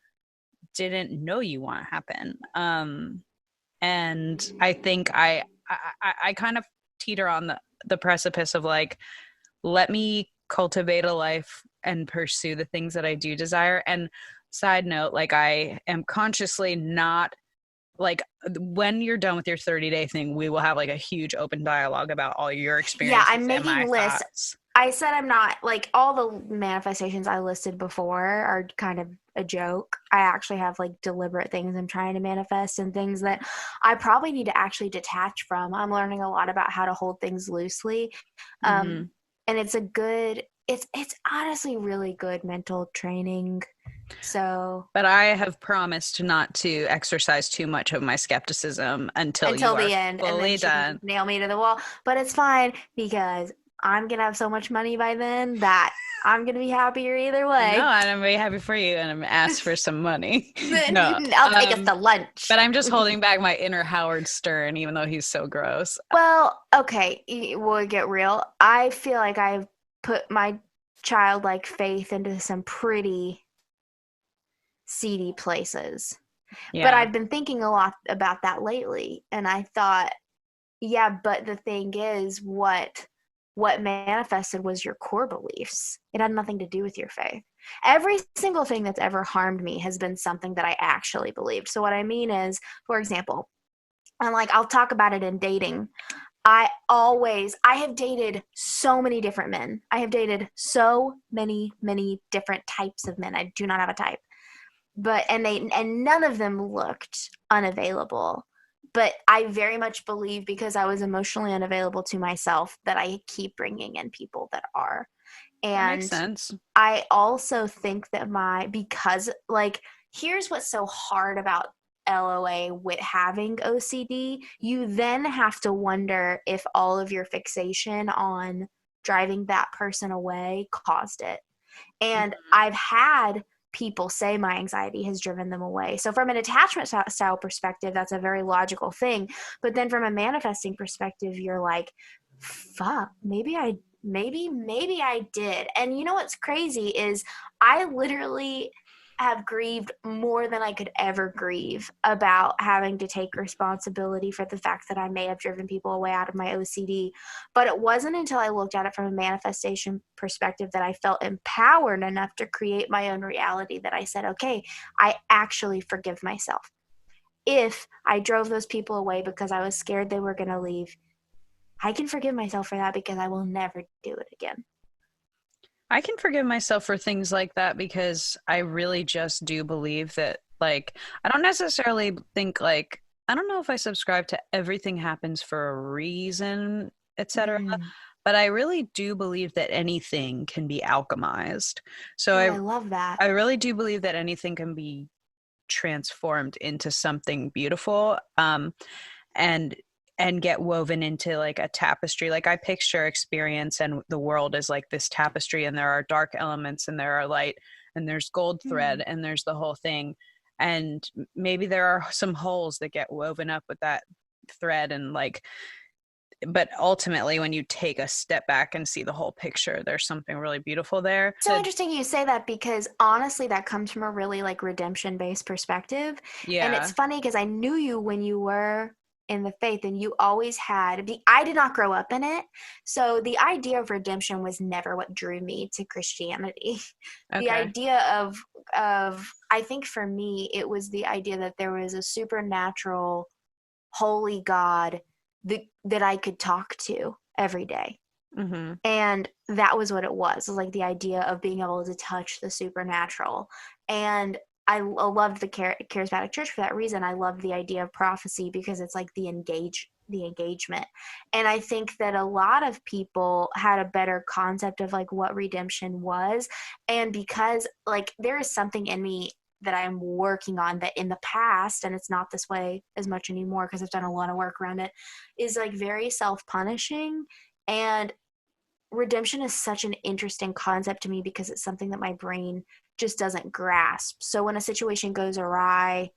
didn't know you want to happen. And I think I kind of teeter on the precipice of like, let me cultivate a life and pursue the things that I do desire. And side note, like I am consciously not like when you're done with your 30-day thing, we will have like a huge open dialogue about all your Yeah, experiences I'm and my making lists. thoughts. I said I'm not, like, all the manifestations I listed before are kind of a joke. I actually have like deliberate things I'm trying to manifest and things that I probably need to actually detach from. I'm learning a lot about how to hold things loosely. Mm-hmm. And it's honestly really good mental training. So But I have promised not to exercise too much of my skepticism until you until are the end, and then fully she can done. nail me to the wall. But it's fine because I'm gonna have so much money by then that I'm gonna be happier either I know, way. and I'm very happy for you, and I'm asked for some money. No, Then I'll take us to lunch. but I'm just holding back my inner Howard Stern, even though he's so gross. Well, okay, we'll get real. I feel like I've put my childlike faith into some pretty seedy places. But Yeah, I've been thinking a lot about that lately, and I thought, yeah, but the thing is, what manifested was your core beliefs. It had nothing to do with your faith. Every single thing that's ever harmed me has been something that I actually believed. So what I mean is, for example, and like I'll talk about it in dating. I have dated so many different men. I have dated so many different types of men. I do not have a type. But and none of them looked unavailable. But I very much believe, because I was emotionally unavailable to myself, that I keep bringing in people that are. that makes And sense. I also think that because like, here's what's so hard about LOA with having OCD. You then have to wonder if all of your fixation on driving that person away caused it. And Mhm. I've had people say my anxiety has driven them away. So from an attachment style perspective, that's a very logical thing. But then from a manifesting perspective, you're like, fuck, maybe I did. And you know what's crazy is I literally have grieved more than I could ever grieve about having to take responsibility for the fact that I may have driven people away out of my OCD. But it wasn't until I looked at it from a manifestation perspective that I felt empowered enough to create my own reality, that I said, okay, I actually forgive myself. If I drove those people away because I was scared they were going to leave, I can forgive myself for that because I will never do it again. I can forgive myself for things like that because I really just do believe that, like, I don't necessarily think, like, I don't know if I subscribe to everything happens for a reason, etc. Mm. But I really do believe that anything can be alchemized. So Oh, I I love that. I really do believe that anything can be transformed into something beautiful. And get woven into like a tapestry. Like I picture experience and the world as like this tapestry, and there are dark elements and there are light and there's gold thread Mm. and there's the whole thing. And maybe there are some holes that get woven up with that thread, and like, but ultimately when you take a step back and see the whole picture, there's something really beautiful there. So interesting you say that, because honestly that comes from a really like redemption based perspective. And it's Yeah. funny because I knew you when you were in the faith, and you always had I did not grow up in it. So the idea of redemption was never what drew me to Christianity. The Okay. idea of I think for me it was the idea that there was a supernatural holy God that I could talk to every day. Mm-hmm. And that was what it was like the idea of being able to touch the supernatural. And I loved the charismatic church for that reason. I loved the idea of prophecy because it's like the engagement. And I think that a lot of people had a better concept of like what redemption was. And because like there is something in me that I'm working on that in the past, and it's not this way as much anymore because I've done a lot of work around it, is like very self-punishing. And redemption is such an interesting concept to me because it's something that my brain just doesn't grasp. So when a situation goes awry,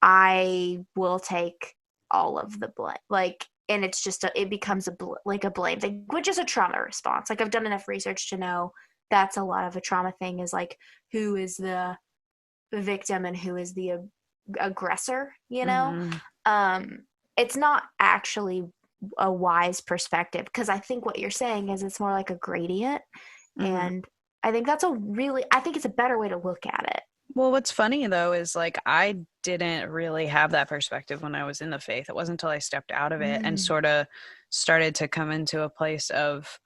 I will take all of the blame. Like, and it's just it becomes like a blame thing, which is a trauma response. Like I've done enough research to know that's a lot of a trauma thing, is like who is the victim and who is the aggressor, you know? Mm-hmm. Um, it's not actually a wise perspective, because I think what you're saying is it's more like a gradient. Mm-hmm. And I think I think it's a better way to look at it. Well, what's funny though is like I didn't really have that perspective when I was in the faith. It wasn't until I stepped out of it and Mm. sort of started to come into a place of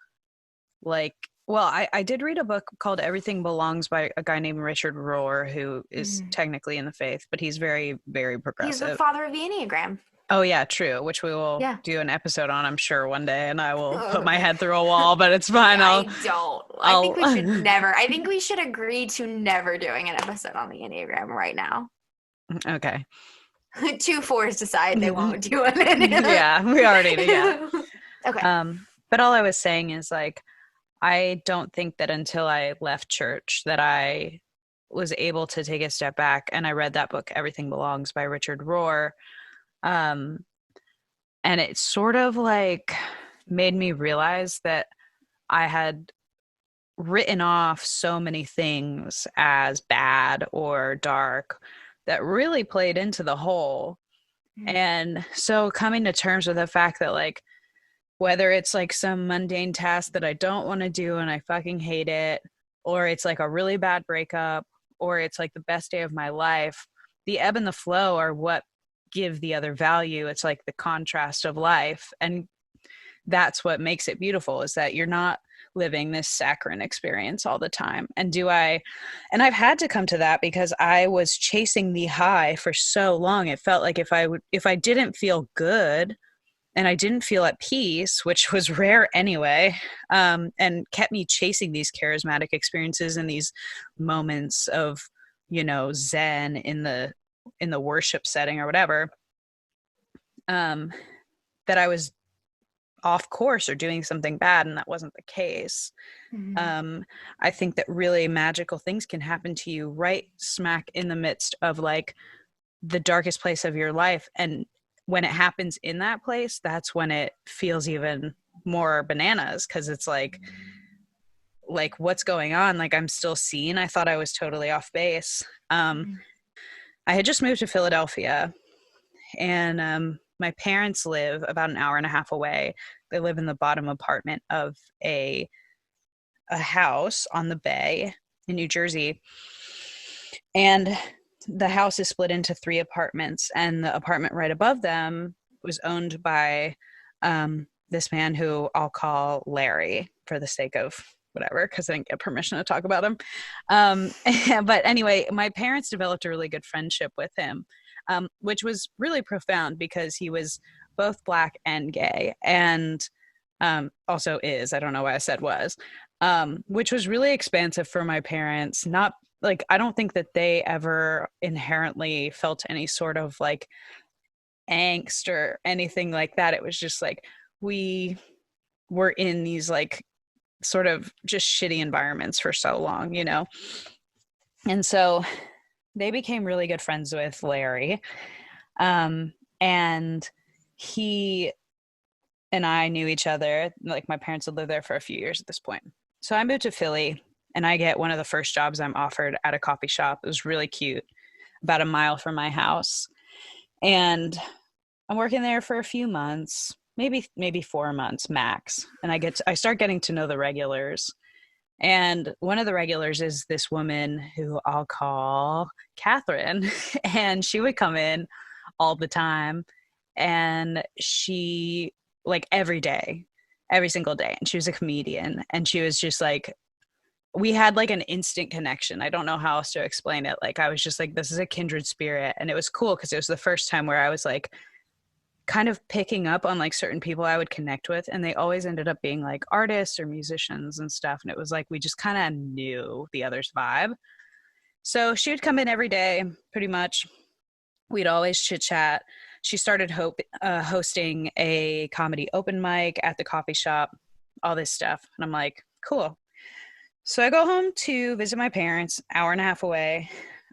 like, well, I did read a book called Everything Belongs by a guy named Richard Rohr, who is Mm. technically in the faith, but he's very, very He's the progressive. father of the Enneagram. Oh, yeah, true, which we will Yeah. do an episode on, I'm sure, one day, and I will put my head through a wall, but it's fine. I don't. I think I'll, we should never. I think we should agree to never doing an episode on the Enneagram right now. okay. 2 4s decide they won't do it. Yeah, we already did, yeah. Okay. But all I was saying is like, I don't think that until I left church that I was able to take a step back and I read that book, Everything Belongs by Richard Rohr. Um, and it sort of like made me realize that I had written off so many things as bad or dark that really played into the whole. And so coming to terms with the fact that like whether it's like some mundane task that I don't want to do and I fucking hate it, or it's like a really bad breakup, or it's like the best day of my life, the ebb and the flow are what give the other value. It's like the contrast of life. And that's what makes it beautiful, is that you're not living this saccharine experience all the time. And I've had to come to that because I was chasing the high for so long. It felt like if I didn't feel good, and I didn't feel at peace, which was rare anyway, and kept me chasing these charismatic experiences and these moments of, zen in the worship setting or whatever, that I was off course or doing something bad, and that wasn't the case. I think that really magical things can happen to you right smack in the midst of like the darkest place of your life, and when it happens in that place, that's when it feels even more bananas, because it's like what's going on? Like I'm still seen. I thought I was totally off base. I had just moved to Philadelphia, and my parents live about an hour and a half away. They live in the bottom apartment of a house on the bay in New Jersey, and the house is split into 3 apartments, and the apartment right above them was owned by this man who I'll call Larry for the sake of whatever, because I didn't get permission to talk about him. But anyway, my parents developed a really good friendship with him, which was really profound because he was both Black and gay, and also is, I don't know why I said was, which was really expansive for my parents. Not like, I don't think that they ever inherently felt any sort of like angst or anything like that. It was just like we were in these like sort of just shitty environments for so long, And so they became really good friends with Larry. And he and I knew each other. Like my parents had lived there for a few years at this point. So I moved to Philly, and I get one of the first jobs I'm offered at a coffee shop. It was really cute, about a mile from my house. And I'm working there for a few months, maybe 4 months max. And I start getting to know the regulars. And one of the regulars is this woman who I'll call Catherine. And she would come in all the time. And she, like every day, every single day. And she was a comedian. And she was just like, we had like an instant connection. I don't know how else to explain it. Like I was just like, this is a kindred spirit. And it was cool because it was the first time where I was like kind of picking up on like certain people I would connect with, and they always ended up being like artists or musicians and stuff. And it was like we just kind of knew the other's vibe. So she would come in every day pretty much. We'd always chit chat. She started hosting a comedy open mic at the coffee shop, all this stuff. And I'm like, cool. So I go home to visit my parents, hour and a half away.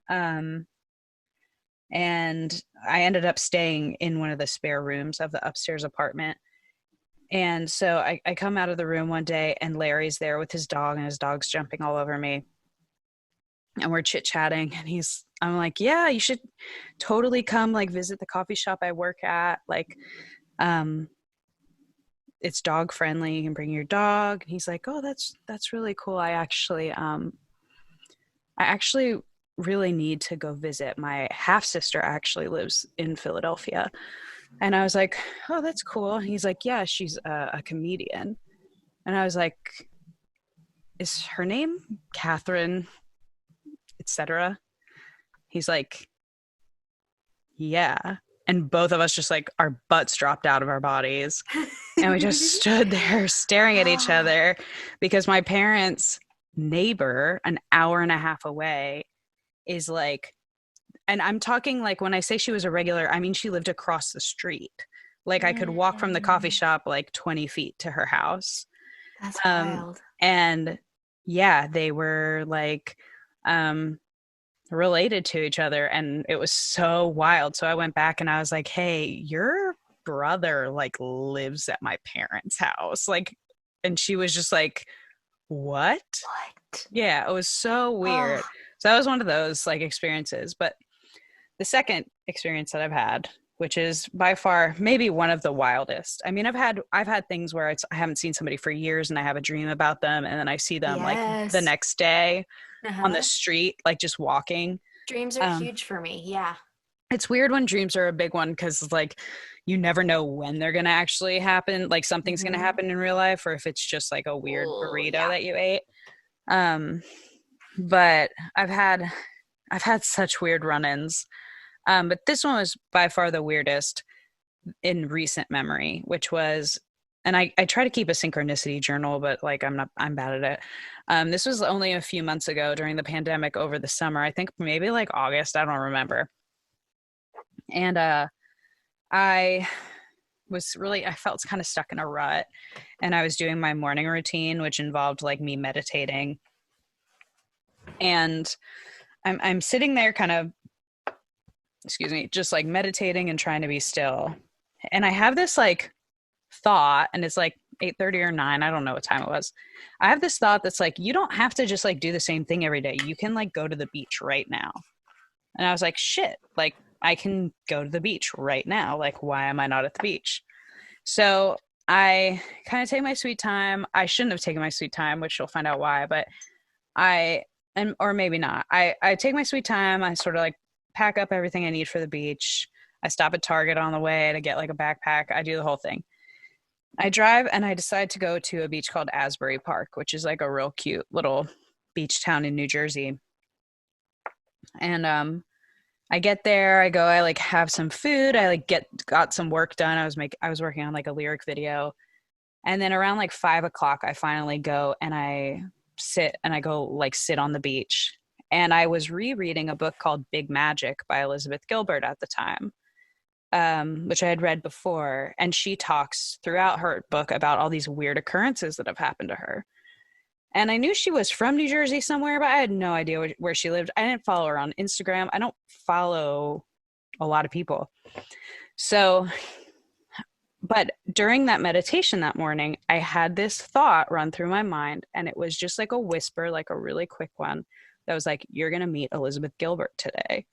And I ended up staying in one of the spare rooms of the upstairs apartment. And so I come out of the room one day, and Larry's there with his dog, and his dog's jumping all over me. And we're chit-chatting, and he's I'm like, yeah, you should totally come like visit the coffee shop I work at. Like, um, it's dog friendly. You can bring your dog. And he's like, oh, that's really cool. I actually really need to go visit. My half sister actually lives in Philadelphia. And I was like, oh, that's cool. And he's like, yeah, she's a comedian. And I was like, is her name Catherine, etc.? He's like, yeah. And both of us just like our butts dropped out of our bodies. And we just stood there staring at each other because my parents' neighbor, an hour and a half away, is like, and I'm talking like when I say she was a regular, I mean she lived across the street. Like I could walk from the coffee shop like 20 feet to her house. That's Um, wild. and yeah, they were like um, related to each other, and it was so wild. So I went back and I was like, "Hey, your brother like lives at my parents' house," like, and she was just like, "What?" What? Yeah, it was so Oh, weird. So that was one of those like experiences. But the second experience that I've had, which is by far maybe one of the wildest. I mean, I've had things where it's I haven't seen somebody for years and I have a dream about them and then I see them like the yes. next day on the Uh-huh. street, like just walking. Dreams are Um, huge for me. Yeah. it's weird when dreams are a big one because like you never know when they're gonna actually happen. Like something's gonna Mm-hmm. happen in real life, or if it's just like a weird Oh, burrito yeah. that you ate. Um, but I've had such weird run-ins. But this one was by far the weirdest in recent memory, which was, and I try to keep a synchronicity journal, but like I'm bad at it. This was only a few months ago during the pandemic over the summer. I think maybe like August, I don't remember. And I I felt kind of stuck in a rut and I was doing my morning routine, which involved like me meditating. And I'm sitting there kind of, excuse me, just like meditating and trying to be still. And I have this like thought, and it's like 8:30 or 9, I don't know what time it was. I have this thought that's like, you don't have to just like do the same thing every day. You can like go to the beach right now. And I was like, shit, like I can go to the beach right now. Like, why am I not at the beach? So I kind of take my sweet time. I shouldn't have taken my sweet time, which you'll find out why, but I, and or maybe not. I take my sweet time. I sort of like pack up everything I need for the beach. I stop at Target on the way to get like a backpack. I do the whole thing. I drive and I decide to go to a beach called Asbury Park, which is like a real cute little beach town in New Jersey. And I get there, I go, I like have some food, I like got some work done. I was working on like a lyric video. And then around like 5 o'clock, I finally go and I go like sit on the beach. And I was rereading a book called Big Magic by Elizabeth Gilbert at the time, which I had read before. And she talks throughout her book about all these weird occurrences that have happened to her. And I knew she was from New Jersey somewhere, but I had no idea where she lived. I didn't follow her on Instagram. I don't follow a lot of people. So, but during that meditation that morning, I had this thought run through my mind, and it was just like a whisper, like a really quick one that was like, you're going to meet Elizabeth Gilbert today.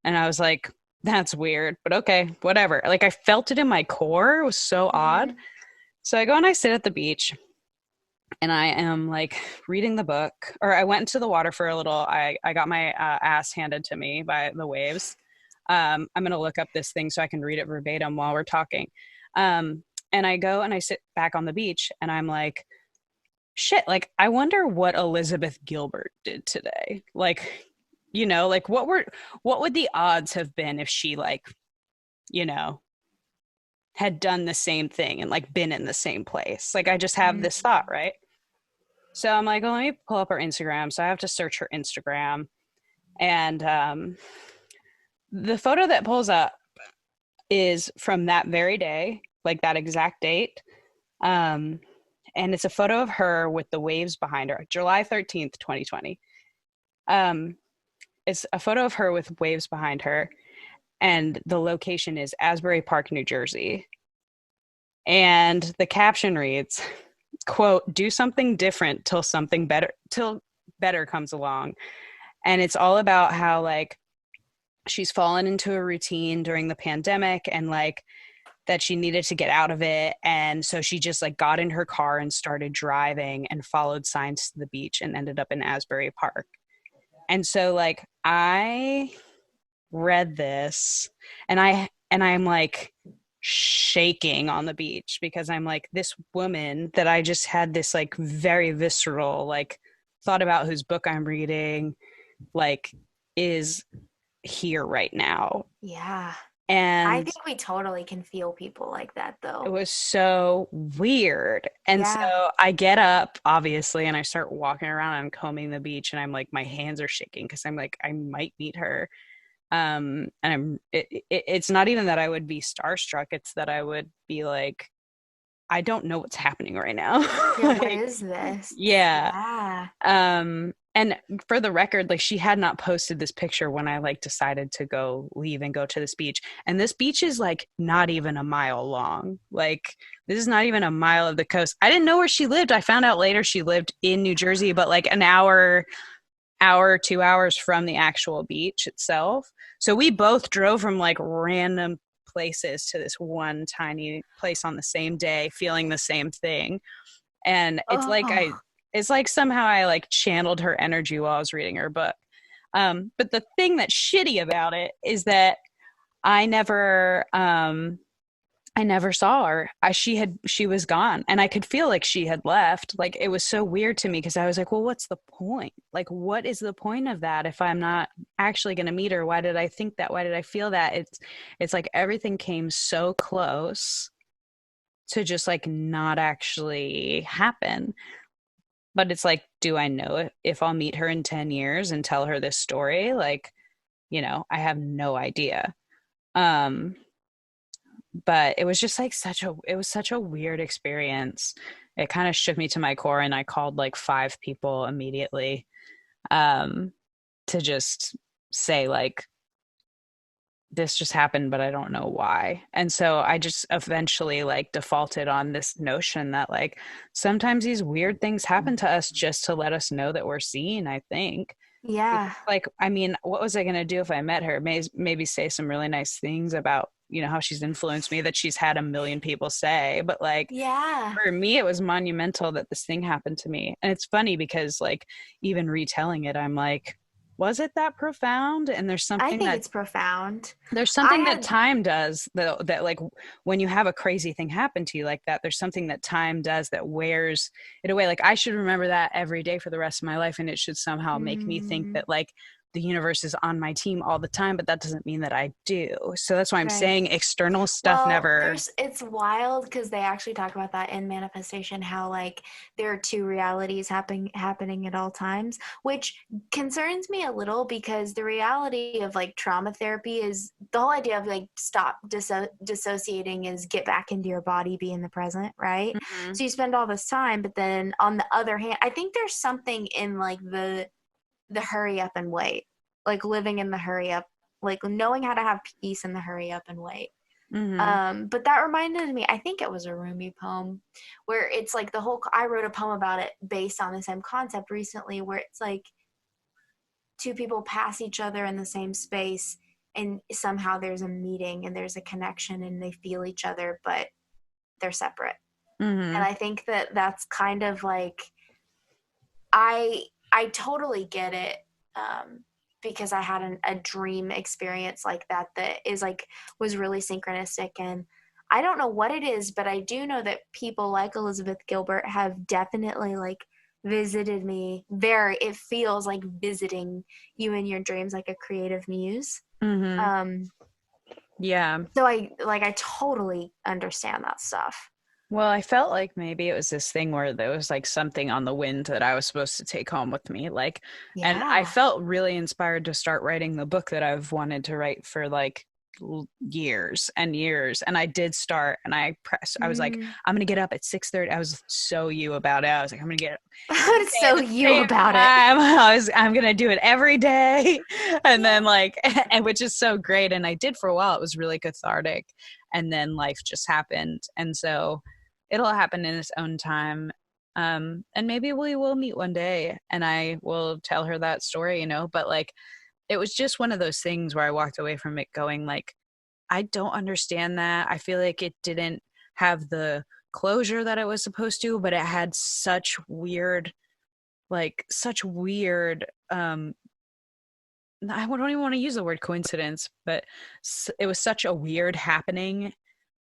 And I was like, that's weird, but okay, whatever. Like I felt it in my core. It was so odd. Mm-hmm. So I go and I sit at the beach and I am like reading the book, or I went into the water for a little. I got my ass handed to me by the waves. I'm going to look up this thing so I can read it verbatim while we're talking. And I go and I sit back on the beach and I'm like, shit, like, I wonder what Elizabeth Gilbert did today. Like, like what would the odds have been if she like, you know, had done the same thing and like been in the same place? Like, I just have this thought, right? So I'm like, well, let me pull up her Instagram. So I have to search her Instagram. And the photo that pulls up is from that very day, like that exact date. Um, and it's a photo of her with the waves behind her, July 13th, 2020. Um, it's a photo of her with waves behind her. And the location is Asbury Park, New Jersey. And the caption reads, quote, do something different till better comes along. And it's all about how like she's fallen into a routine during the pandemic, and like that she needed to get out of it. And so she just like got in her car and started driving and followed signs to the beach and ended up in Asbury Park. And so like I read this, and I'm like shaking on the beach because I'm like, this woman that I just had this like very visceral like thought about, whose book I'm reading, like is here right now. Yeah. I And think we totally can feel people like that it though. was so weird. And so Yeah. I get up, obviously, and I start walking around and I'm combing the beach, and I'm like, my hands are shaking because I'm like, I might meet her. And it's not even that I would be starstruck, it's that I would be like, I don't know what's happening right now. Yeah, what Like, is this? yeah. Yeah. And for the record, like she had not posted this picture when I like decided to go leave and go to this beach. And this beach is like not even a mile long. Like this is not even a mile of the coast. I didn't know where she lived. I found out later she lived in New Jersey, but like an hour, 2 hours from the actual beach itself. So we both drove from like random places to this one tiny place on the same day, feeling the same thing. And Oh. it's like somehow I like channeled her energy while I was reading her book. But the thing that's shitty about it is that I never I never saw her. She was gone, and I could feel like she had left. Like it was so weird to me because I was like, well, what's the point? Like what is the point of that if I'm not actually going to meet her? Why did I think that? Why did I feel that? It's like everything came so close to just like not actually happen. But it's like, do I know if I'll meet her in 10 years and tell her this story? Like, I have no idea. Um, but it was just like it was such a weird experience. It kind of shook me to my core, and I called like five people immediately, um, to just say like, this just happened, but I don't know why. And so I just eventually like defaulted on this notion that like sometimes these weird things happen to us just to let us know that we're seen, I think. Yeah. Like, I mean, what was I going to do if I met her? Maybe say some really nice things about, how she's influenced me that she's had a million people say. But like, Yeah. for me, it was monumental that this thing happened to me. And it's funny because, like, even retelling it, I'm like, was it that profound? And I think it's profound. there's I something that had time does that like when you have a crazy thing happen to you like that, there's something that time does that wears it away. Like I should remember that every day for the rest of my life, and it should somehow make me think mm, that like the universe is on my team all the time, but that doesn't mean that I do. So that's why I'm right. saying external stuff Well, never. it's wild because they actually talk about that in manifestation, how like there are two realities happening at all times, which concerns me a little because the reality of like trauma therapy is the whole idea of like stop dissociating is get back into your body, be in the present, right? Mhm. So you spend all this time, but then on the other hand, I think there's something in like the hurry up and wait, like living in the hurry up, like knowing how to have peace in the hurry up and wait. Mhm. But that reminded me, I think it was a Rumi poem where it's like the whole, I wrote a poem about it based on the same concept recently, where it's like two people pass each other in the same space and somehow there's a meeting and there's a connection and they feel each other, but they're separate. And Mhm. I think that that's kind of like, I totally get it. Because I had a dream experience like that is like was really synchronistic, and I don't know what it is, but I do know that people like Elizabeth Gilbert have definitely like visited me. Very, it feels like visiting you in your dreams, like a creative muse. Mhm. Um, Yeah. so I totally understand that stuff. Well, I felt like maybe it was this thing where there was like something on the wind that I was supposed to take home with me. Like, and I Yeah. felt really inspired to start writing the book that I've wanted to write for like years and years. And I did start, and I was like, Mm. I'm going to get up at 6:30. I was so you about it. I was like, I'm going to get up every It's day at so the you same about it. time. I'm going to do it every day. And then like, and which is so great. And I did for a while. It was really cathartic. And then life just happened. And so, it'll happen in its own time. And maybe we will meet one day and I will tell her that story, but like it was just one of those things where I walked away from it going like, I don't understand that. I feel like it didn't have the closure that it was supposed to, but it had such weird, I don't even want to use the word coincidence, but it was such a weird happening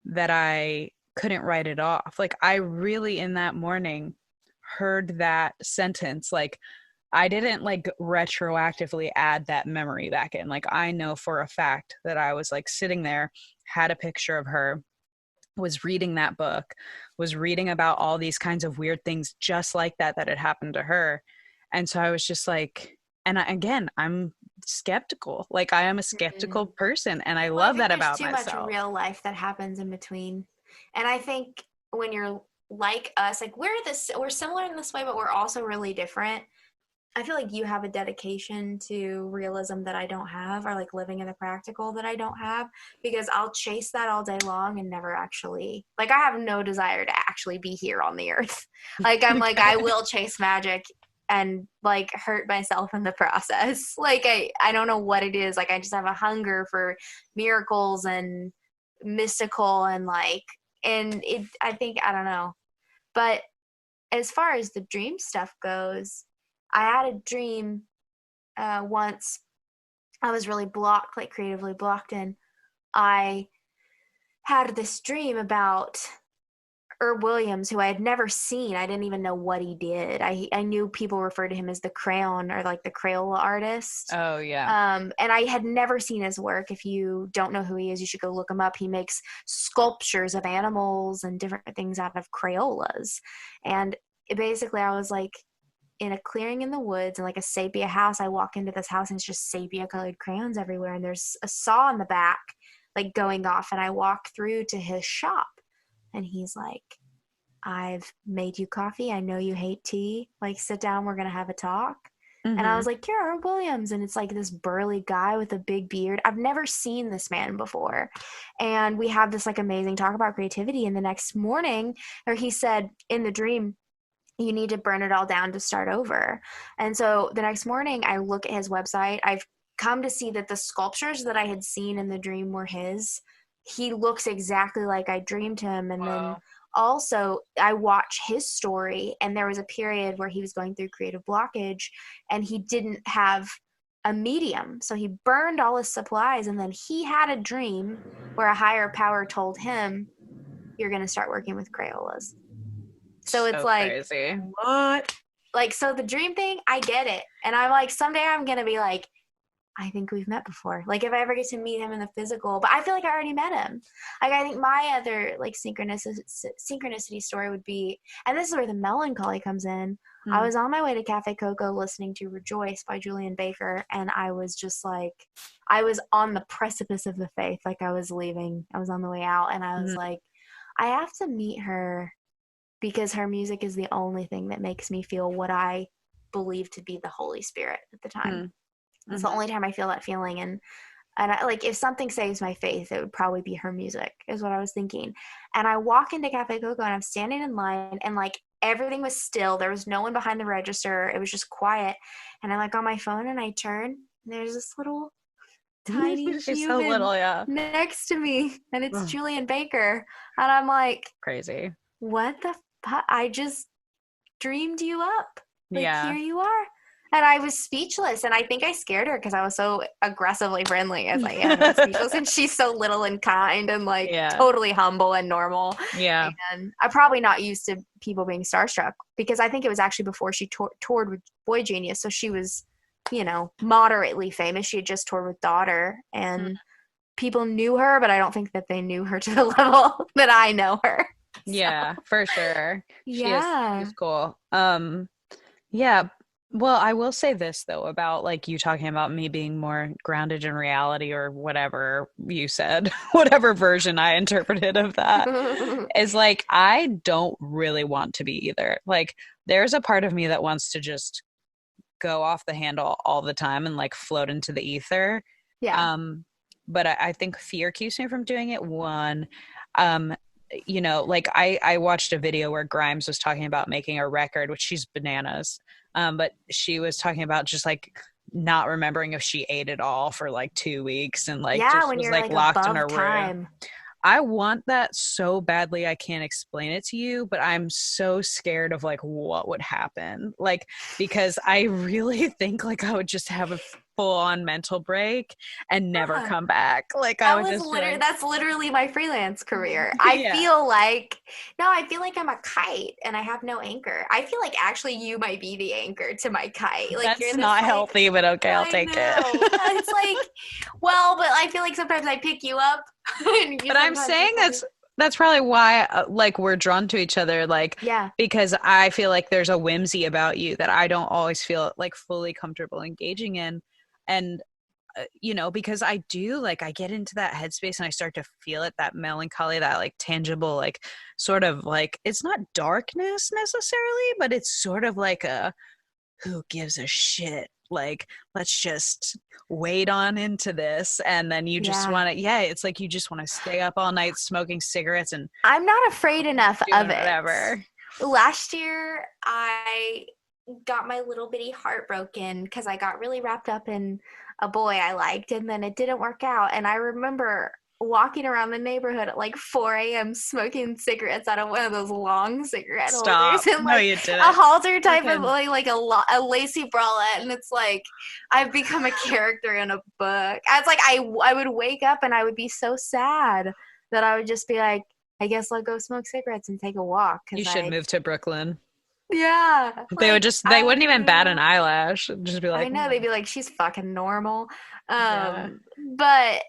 that I couldn't write it off. Like, I really, in that morning, heard that sentence. Like, I didn't like retroactively add that memory back in. Like, I know for a fact that I was like sitting there, had a picture of her, was reading that book, was reading about all these kinds of weird things just like that had happened to her. And so I was just like, and again, I'm skeptical. Like, I am a skeptical Mm. person, and I Well, I love think that there's about too much myself. real life that happens in between. And I think when you're like us, like we're similar in this way, but we're also really different. I feel like you have a dedication to realism that I don't have, or like living in the practical that I don't have, because I'll chase that all day long and never actually, like, I have no desire to actually be here on the earth. Like, I'm like, I Okay. will chase magic and like hurt myself in the process. Like, I don't know what it is. Like, I just have a hunger for miracles and mystical and like, and it, I think, I don't know. But as far as the dream stuff goes, I had a dream once. I was really blocked, like creatively blocked, and I had this dream about Herb Williams, who I had never seen. I didn't even know what he did. I knew people referred to him as the crayon, or like the Crayola artist. Oh yeah. And I had never seen his work. If you don't know who he is, you should go look him up. He makes sculptures of animals and different things out of Crayolas. And basically, I was like in a clearing in the woods in like a sepia house. I walk into this house and it's just sepia colored crayons everywhere. And there's a saw in the back, like going off. And I walk through to his shop and he's like, I've made you coffee. I know you hate tea. Like, sit down. We're going to have a talk. And I Mm-hmm. was like, you're Herb Williams. And it's like this burly guy with a big beard. I've never seen this man before. And we have this like amazing talk about creativity. And the next morning, or he said in the dream, you need to burn it all down to start over. And so the next morning, I look at his website. I've come to see that the sculptures that I had seen in the dream were his. He looks exactly like I dreamed him. And then Wow. also, I watch his story, and there was a period where he was going through creative blockage and he didn't have a medium. So he burned all his supplies, and then he had a dream where a higher power told him, you're going to start working with Crayolas. So it's So like, crazy. what? Like, so the dream thing, I get it. And I'm like, someday I'm going to be like, I think we've met before. Like, if I ever get to meet him in the physical, but I feel like I already met him. Like, I think my other like synchronicity story would be, and this is where the melancholy comes in. I Hmm. was on my way to Cafe Coco listening to Rejoice by Julian Baker, and I was just like, I was on the precipice of the faith. Like, I was leaving, I was on the way out, and I was Hmm. like, I have to meet her because her music is the only thing that makes me feel what I believe to be the Holy Spirit at the time. Hmm. It's the Hmm. only time I feel that feeling. And I, like, if something saves my faith, it would probably be her music, is what I was thinking. And I walk into Cafe Coco and I'm standing in line, and like everything was still. There was no one behind the register. It was just quiet. And I'm like on my phone, and I turn, and there's this little tiny She's so human little, yeah. next to me, and it's Ugh, Julian Baker. And I'm like, crazy. what the fuck? I just dreamed you up. Like, Yeah. here you are. And I was speechless. And I think I scared her because I was so aggressively friendly as I am and speechless. And she's so little and kind and like Yeah. totally humble and normal. Yeah. And I'm probably not used to people being starstruck because I think it was actually before she toured with Boy Genius. So she was, you know, moderately famous. She had just toured with Daughter, and people knew her, but I don't think that they knew her to the level that I know her. So, Yeah, for sure. yeah. She's cool. Yeah. Well, I will say this though about like you talking about me being more grounded in reality or whatever you said, whatever version I interpreted of that is like I don't really want to be either. Like there's a part of me that wants to just go off the handle all the time and like float into the ether. Yeah. Um, but I think fear keeps me from doing it. One, um, like I watched a video where Grimes was talking about making a record, which she's bananas. But she was talking about just like not remembering if she ate it all for like 2 weeks and like Yeah, just when was you're like like locked in above her room. time. I want that so badly. I can't explain it to you, but I'm so scared of like what would happen. Like, because I really think like I would just have a full on mental break and never Yeah. come back. Like, I would just be like, That's literally my freelance career. I yeah, feel like no, I feel like I'm a kite and I have no anchor. I feel like actually you might be the anchor to my kite. Like you're that's this not like healthy, but okay, I'll I take it. know. It's like well, but I feel like sometimes I pick you up and you But I'm sometimes saying pick up me. that's probably why like we're drawn to each other, like Yeah. because I feel like there's a whimsy about you that I don't always feel like fully comfortable engaging in. And you know, because I do like I get into that headspace and I start to feel it, that melancholy, that like tangible, like sort of like it's not darkness necessarily, but it's sort of like a who gives a shit, like let's just wade on into this. And then you just Yeah. want to, yeah, it's like you just want to stay up all night smoking cigarettes and I'm not afraid enough of doing it. whatever. Last year, I got my little bitty heart broken because I got really wrapped up in a boy I liked, and then it didn't work out. And I remember walking around the neighborhood at like 4 a.m. smoking cigarettes out of one of those long cigarette Stop. holders and No, like you a didn't. halter type of Fucking like a lacy bralette, and it's like I've become a character in a book. It's like I would wake up and I would be so sad that I would just be like, I guess I'll go smoke cigarettes and take a walk you because should I move to Brooklyn. yeah, They would like just they wouldn't even bat an eyelash. Just be I like, know they'd be like, she's fucking normal. yeah. But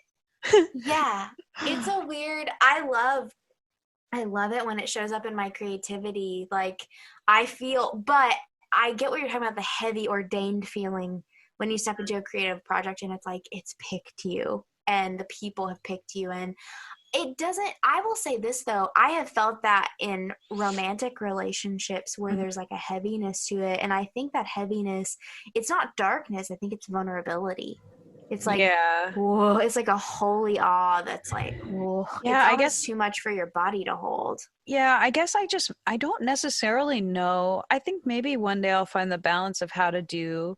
yeah, it's a weird. I love it when it shows up in my creativity. Like I feel, but I get what you're talking about, the heavy ordained feeling when you step into a creative project and it's like it's picked you and the people have picked you and it doesn't. I will say this though, I have felt that in romantic relationships where there's like a heaviness to it, and I think that heaviness, it's not darkness, I think it's vulnerability. It's like Yeah. whoa, it's like a holy awe that's like whoa, Yeah, it's I almost guess too much for your body to hold. yeah, I guess I don't necessarily know. I think maybe one day I'll find the balance of how to do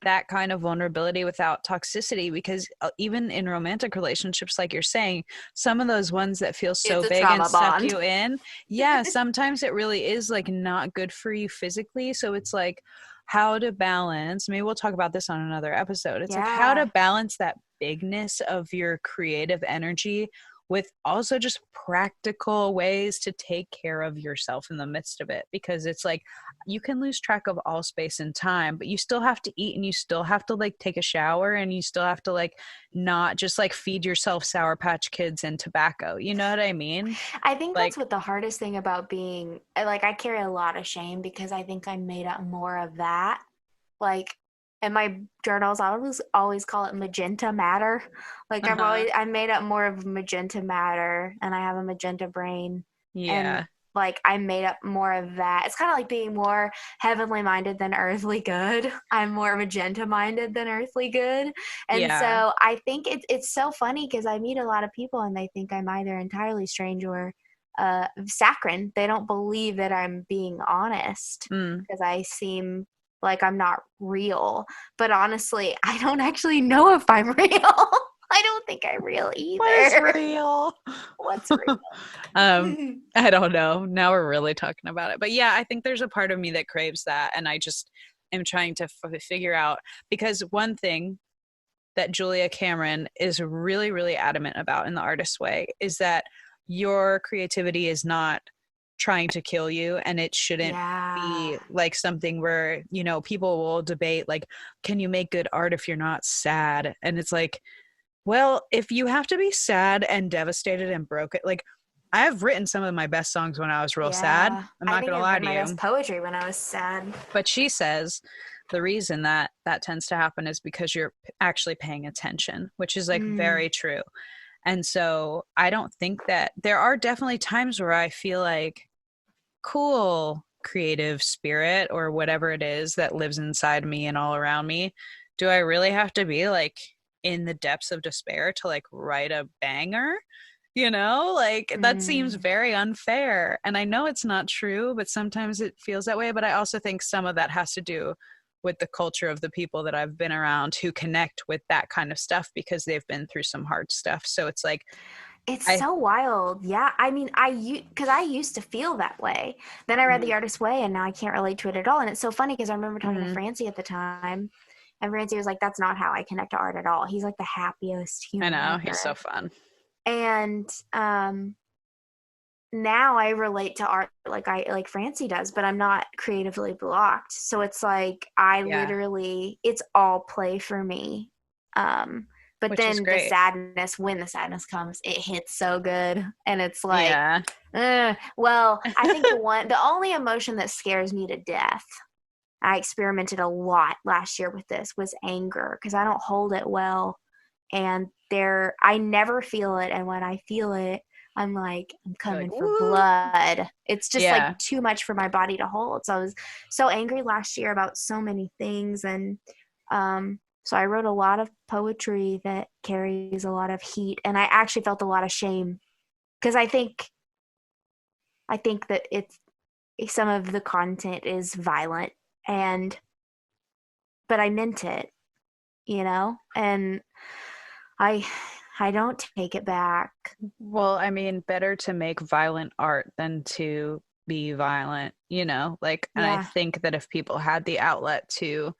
that kind of vulnerability without toxicity because even in romantic relationships like you're saying, some of those ones that feel It's so a big and trauma suck bond. you in, yeah, sometimes it really is like not good for you physically. So it's like how to balance, maybe we'll talk about this on another episode. It's like how to Yeah. balance that bigness of your creative energy with also just practical ways to take care of yourself in the midst of it because it's like you can lose track of all space and time, but you still have to eat and you still have to like take a shower and you still have to like not just like feed yourself Sour Patch Kids and tobacco. You know what I mean? I think that's Like, what the hardest thing about being like I carry a lot of shame because I think I made up more of that. Like in my journals, I always call it magenta matter. Like uh-huh. I made up more of magenta matter and I have a magenta brain and Yeah. like I made up more of that. It's kind of like being more heavenly minded than earthly good. I'm more magenta minded than earthly good. And Yeah. so I think it's so funny because I meet a lot of people and they think I'm either entirely strange or saccharine. They don't believe that I'm being honest Mm. because I seem like I'm not real. But honestly, I don't actually know if I'm real. I don't think I'm real What is either. real? What's um, real? I don't know. Now we're really talking about it. But yeah, I think there's a part of me that craves that. And I just am trying to figure out because one thing that Julia Cameron is really, really adamant about in the artist's way is that your creativity is not trying to kill you and it shouldn't Yeah. be like something where, you know, people will debate like, can you make good art if you're not sad? And it's like, well, if you have to be sad and devastated and broken, like I've written some of my best songs when I was real sad. Yeah. I'm I not think gonna I've lie written to my best you. poetry when I was sad. But she says the reason that that tends to happen is because you're actually paying attention, which is like Mm. very true. And so I don't think that there are definitely times where I feel like cool creative spirit or whatever it is that lives inside me and all around me. Do I really have to be like in the depths of despair to like write a banger? You know, like that seems Mm. very unfair. And I know it's not true, but sometimes it feels that way. But I also think some of that has to do with the culture of the people that I've been around who connect with that kind of stuff because they've been through some hard stuff. So it's like, It's I, so wild. Yeah. I mean, because I used to feel that way. Then I read The Artist's Way and now I can't relate to it at all. And it's so funny because I remember talking to Mhm. Francie at the time, and Francie was like, that's not how I connect to art at all. He's like the happiest I human know, he's so ever. fun. And now I relate to art like Francie does, but I'm not creatively blocked. So it's like I Yeah, literally it's all play for me. But which is then great. when the sadness comes, it hits so good, and it's like, Yeah. well, I think the only emotion that scares me to death. I experimented a lot last year with this was anger because I don't hold it well, and I never feel it, and when I feel it, I'm like, I'm You're like, coming for woo. blood. It's just like Yeah. too much for my body to hold. So I was so angry last year about so many things, and so I wrote a lot of poetry that carries a lot of heat, and I actually felt a lot of shame because I think that it's some of the content is violent, and but I meant it, and I I don't take it back. Well, I mean, better to make violent art than to be violent, like, and I Yeah. think that if people had the outlet to,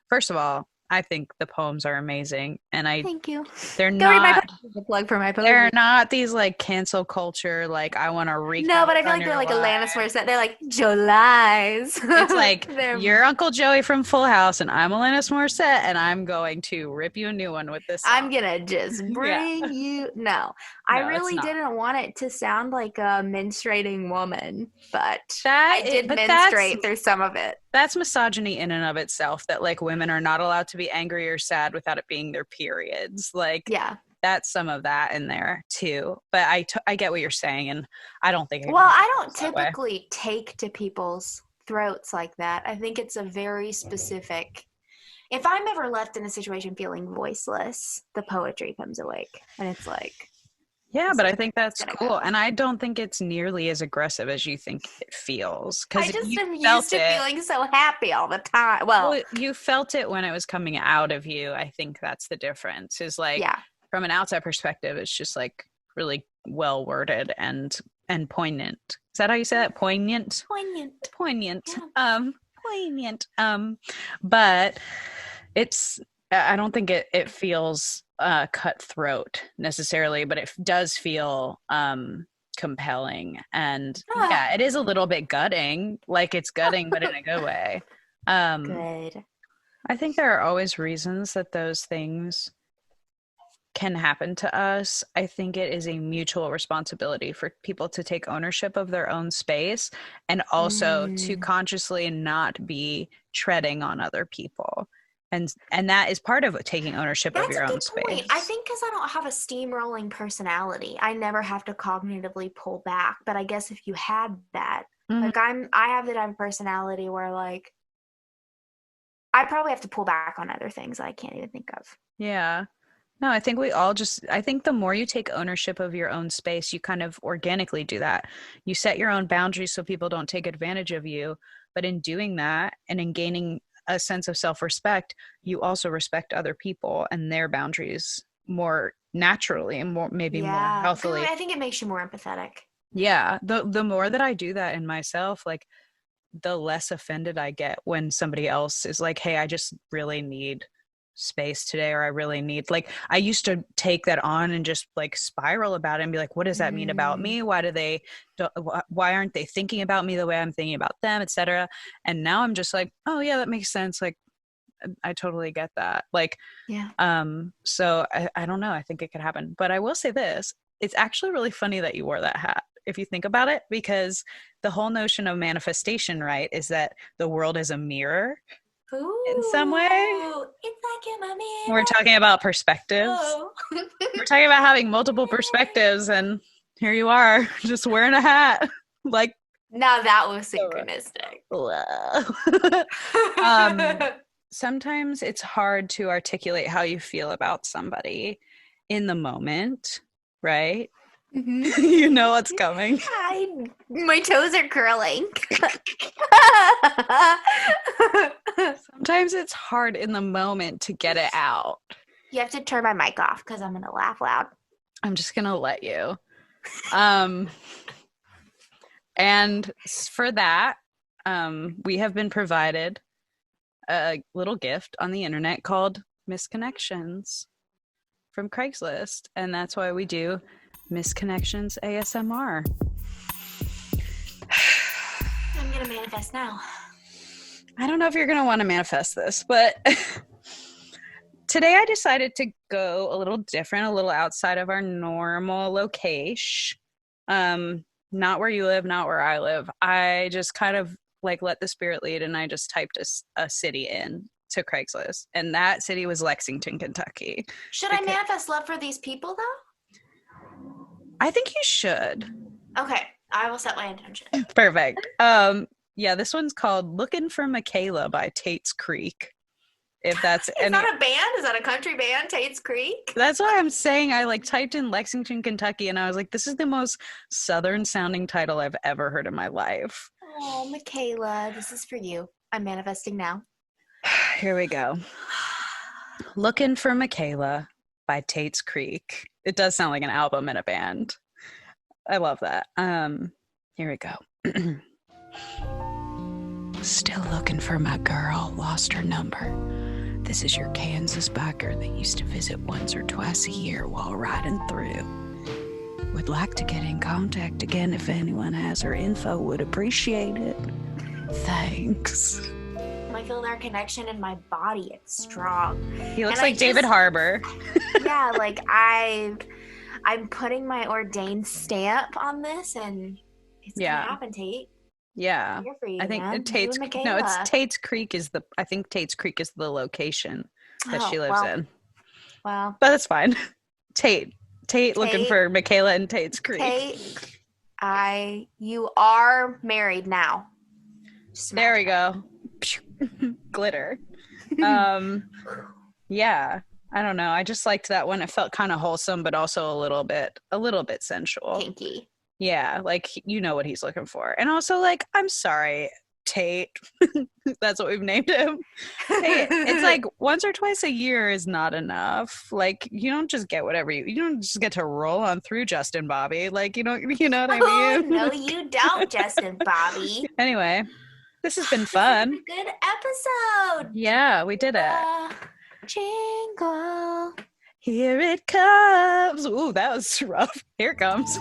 first of all, I think the poems are amazing, and Thank you. they're Go read my not, poetry. A plug for my they're poetry. not these like cancel culture, like I want to wreak No, but havoc I feel on like they're your like life. Alanis Morissette. They're like Jolies. It's like they're you're Uncle Joey from Full House, and I'm Alanis Morissette, and I'm going to rip you a new one with this I'm song. gonna just Yeah, bring you. No, I no, it's really not. didn't want it to sound like a menstruating woman, but I did But that's menstruate through some of it. that's misogyny in and of itself, that like women are not allowed to be angry or sad without it being their periods. Like Yeah. that's some of that in there too. But I get what you're saying, and I don't think it Well, comes I across don't that way. typically take to people's throats like that. I think it's a very specific. If I'm ever left in a situation feeling voiceless, the poetry comes awake, and it's like, Yeah, this but is I where think it's that's gonna cool. go. And I don't think it's nearly as aggressive as you think it feels. I Because just you am used felt to it. feeling so happy all the time. Well, Well, you felt it when it was coming out of you. I think that's the difference. Is like yeah, from an outside perspective, it's just like really well worded and poignant. Is that how you say that? Poignant? poignant. Poignant. Yeah. Poignant. But it's I don't think it feels cutthroat necessarily, but it does feel compelling. And Ah, yeah, it is a little bit gutting, like it's gutting, but in a good way. Um, good. I think there are always reasons that those things can happen to us. I think it is a mutual responsibility for people to take ownership of their own space and also to Mm. consciously not be treading on other people. And that is part of taking ownership of That's your a own good point. I space. think because I don't have a steamrolling personality, I never have to cognitively pull back. But I guess if you had that, Mhm. like I have the type of personality where like I probably have to pull back on other things I can't even think of. Yeah. No, I think we all just, I think the more you take ownership of your own space, you kind of organically do that. You set your own boundaries so people don't take advantage of you. But in doing that and in gaining a sense of self respect, you also respect other people and their boundaries more naturally and more, maybe more Yeah, healthily. I think it makes you more empathetic. Yeah. The more that I do that in myself, like the less offended I get when somebody else is like, hey, I just really need space today, or I really need, like, I used to take that on and just like spiral about it and be like, what does that mean about Mm, me? Why do they, why aren't they thinking about me the way I'm thinking about them, etc. And now I'm just like, oh yeah, that makes sense. Like, I totally get that. Like, yeah. so I don't know. I think it could happen. But I will say this, it's actually really funny that you wore that hat, if you think about it, because the whole notion of manifestation, right, is that the world is a mirror in some way. Ooh, it's like in my We're mirror. talking about perspectives. Oh. We're talking about having multiple perspectives, and here you are, just wearing a hat. Like, Now that was synchronistic. um, sometimes it's hard to articulate how you feel about somebody in the moment, right? Hmm. You know what's coming. My toes are curling. Sometimes it's hard in the moment to get it out. You have to turn my mic off because I'm going to laugh loud. I'm just going to let you. And for that, we have been provided a little gift on the internet called Misconnections from Craigslist. And that's why we do Misconnections ASMR. I'm going to manifest now. I don't know if you're going to want to manifest this, but today I decided to go a little different, a little outside of our normal location. Not where you live, not where I live. I just kind of like let the spirit lead, and I just typed a city in to Craigslist, and that city was Lexington, Kentucky. Should I manifest love for these people, though? I think you should. Okay, I will set my intention. Perfect. Yeah, this one's called Looking for Michaela by Tate's Creek. If that's Is that a band? Is that a country band, Tate's Creek? That's why I'm saying I like typed in Lexington, Kentucky, and I was like, this is the most southern sounding title I've ever heard in my life. Oh, Michaela, this is for you. I'm manifesting now. Here we go. Looking for Michaela by Tate's Creek. It does sound like an album and a band. I love that. Here we go. Still looking for my girl, lost her number. This is your Kansas biker that used to visit once or twice a year while riding through. Would like to get in contact again if anyone has her info, would appreciate it. Thanks. I feel their connection in my body. It's strong. He looks like David Harbour. Yeah, like I'm putting my ordained stamp on this, and it's gonna happen, Tate. Yeah, I'm here for you, I think man. it's Tate's Creek is the location that she lives in. Well, but it's fine. Tate looking for Michaela and Tate's Creek. Tate, you are married now. There we go. Glitter. Yeah, I don't know. I just liked that one. It felt kind of wholesome, but also a little bit sensual. Kinky. Yeah, like, you know what he's looking for. And also, like, I'm sorry, Tate. That's what we've named him. Tate, it's like once or twice a year is not enough. Like, you don't just get whatever you don't just get to roll on through Justin Bobby. Like, you know what I mean? No, you don't, Justin Bobby. Anyway, this has been fun. Good episode. Yeah, we did it. Jingle. Here it comes. Ooh, that was rough. Here it comes.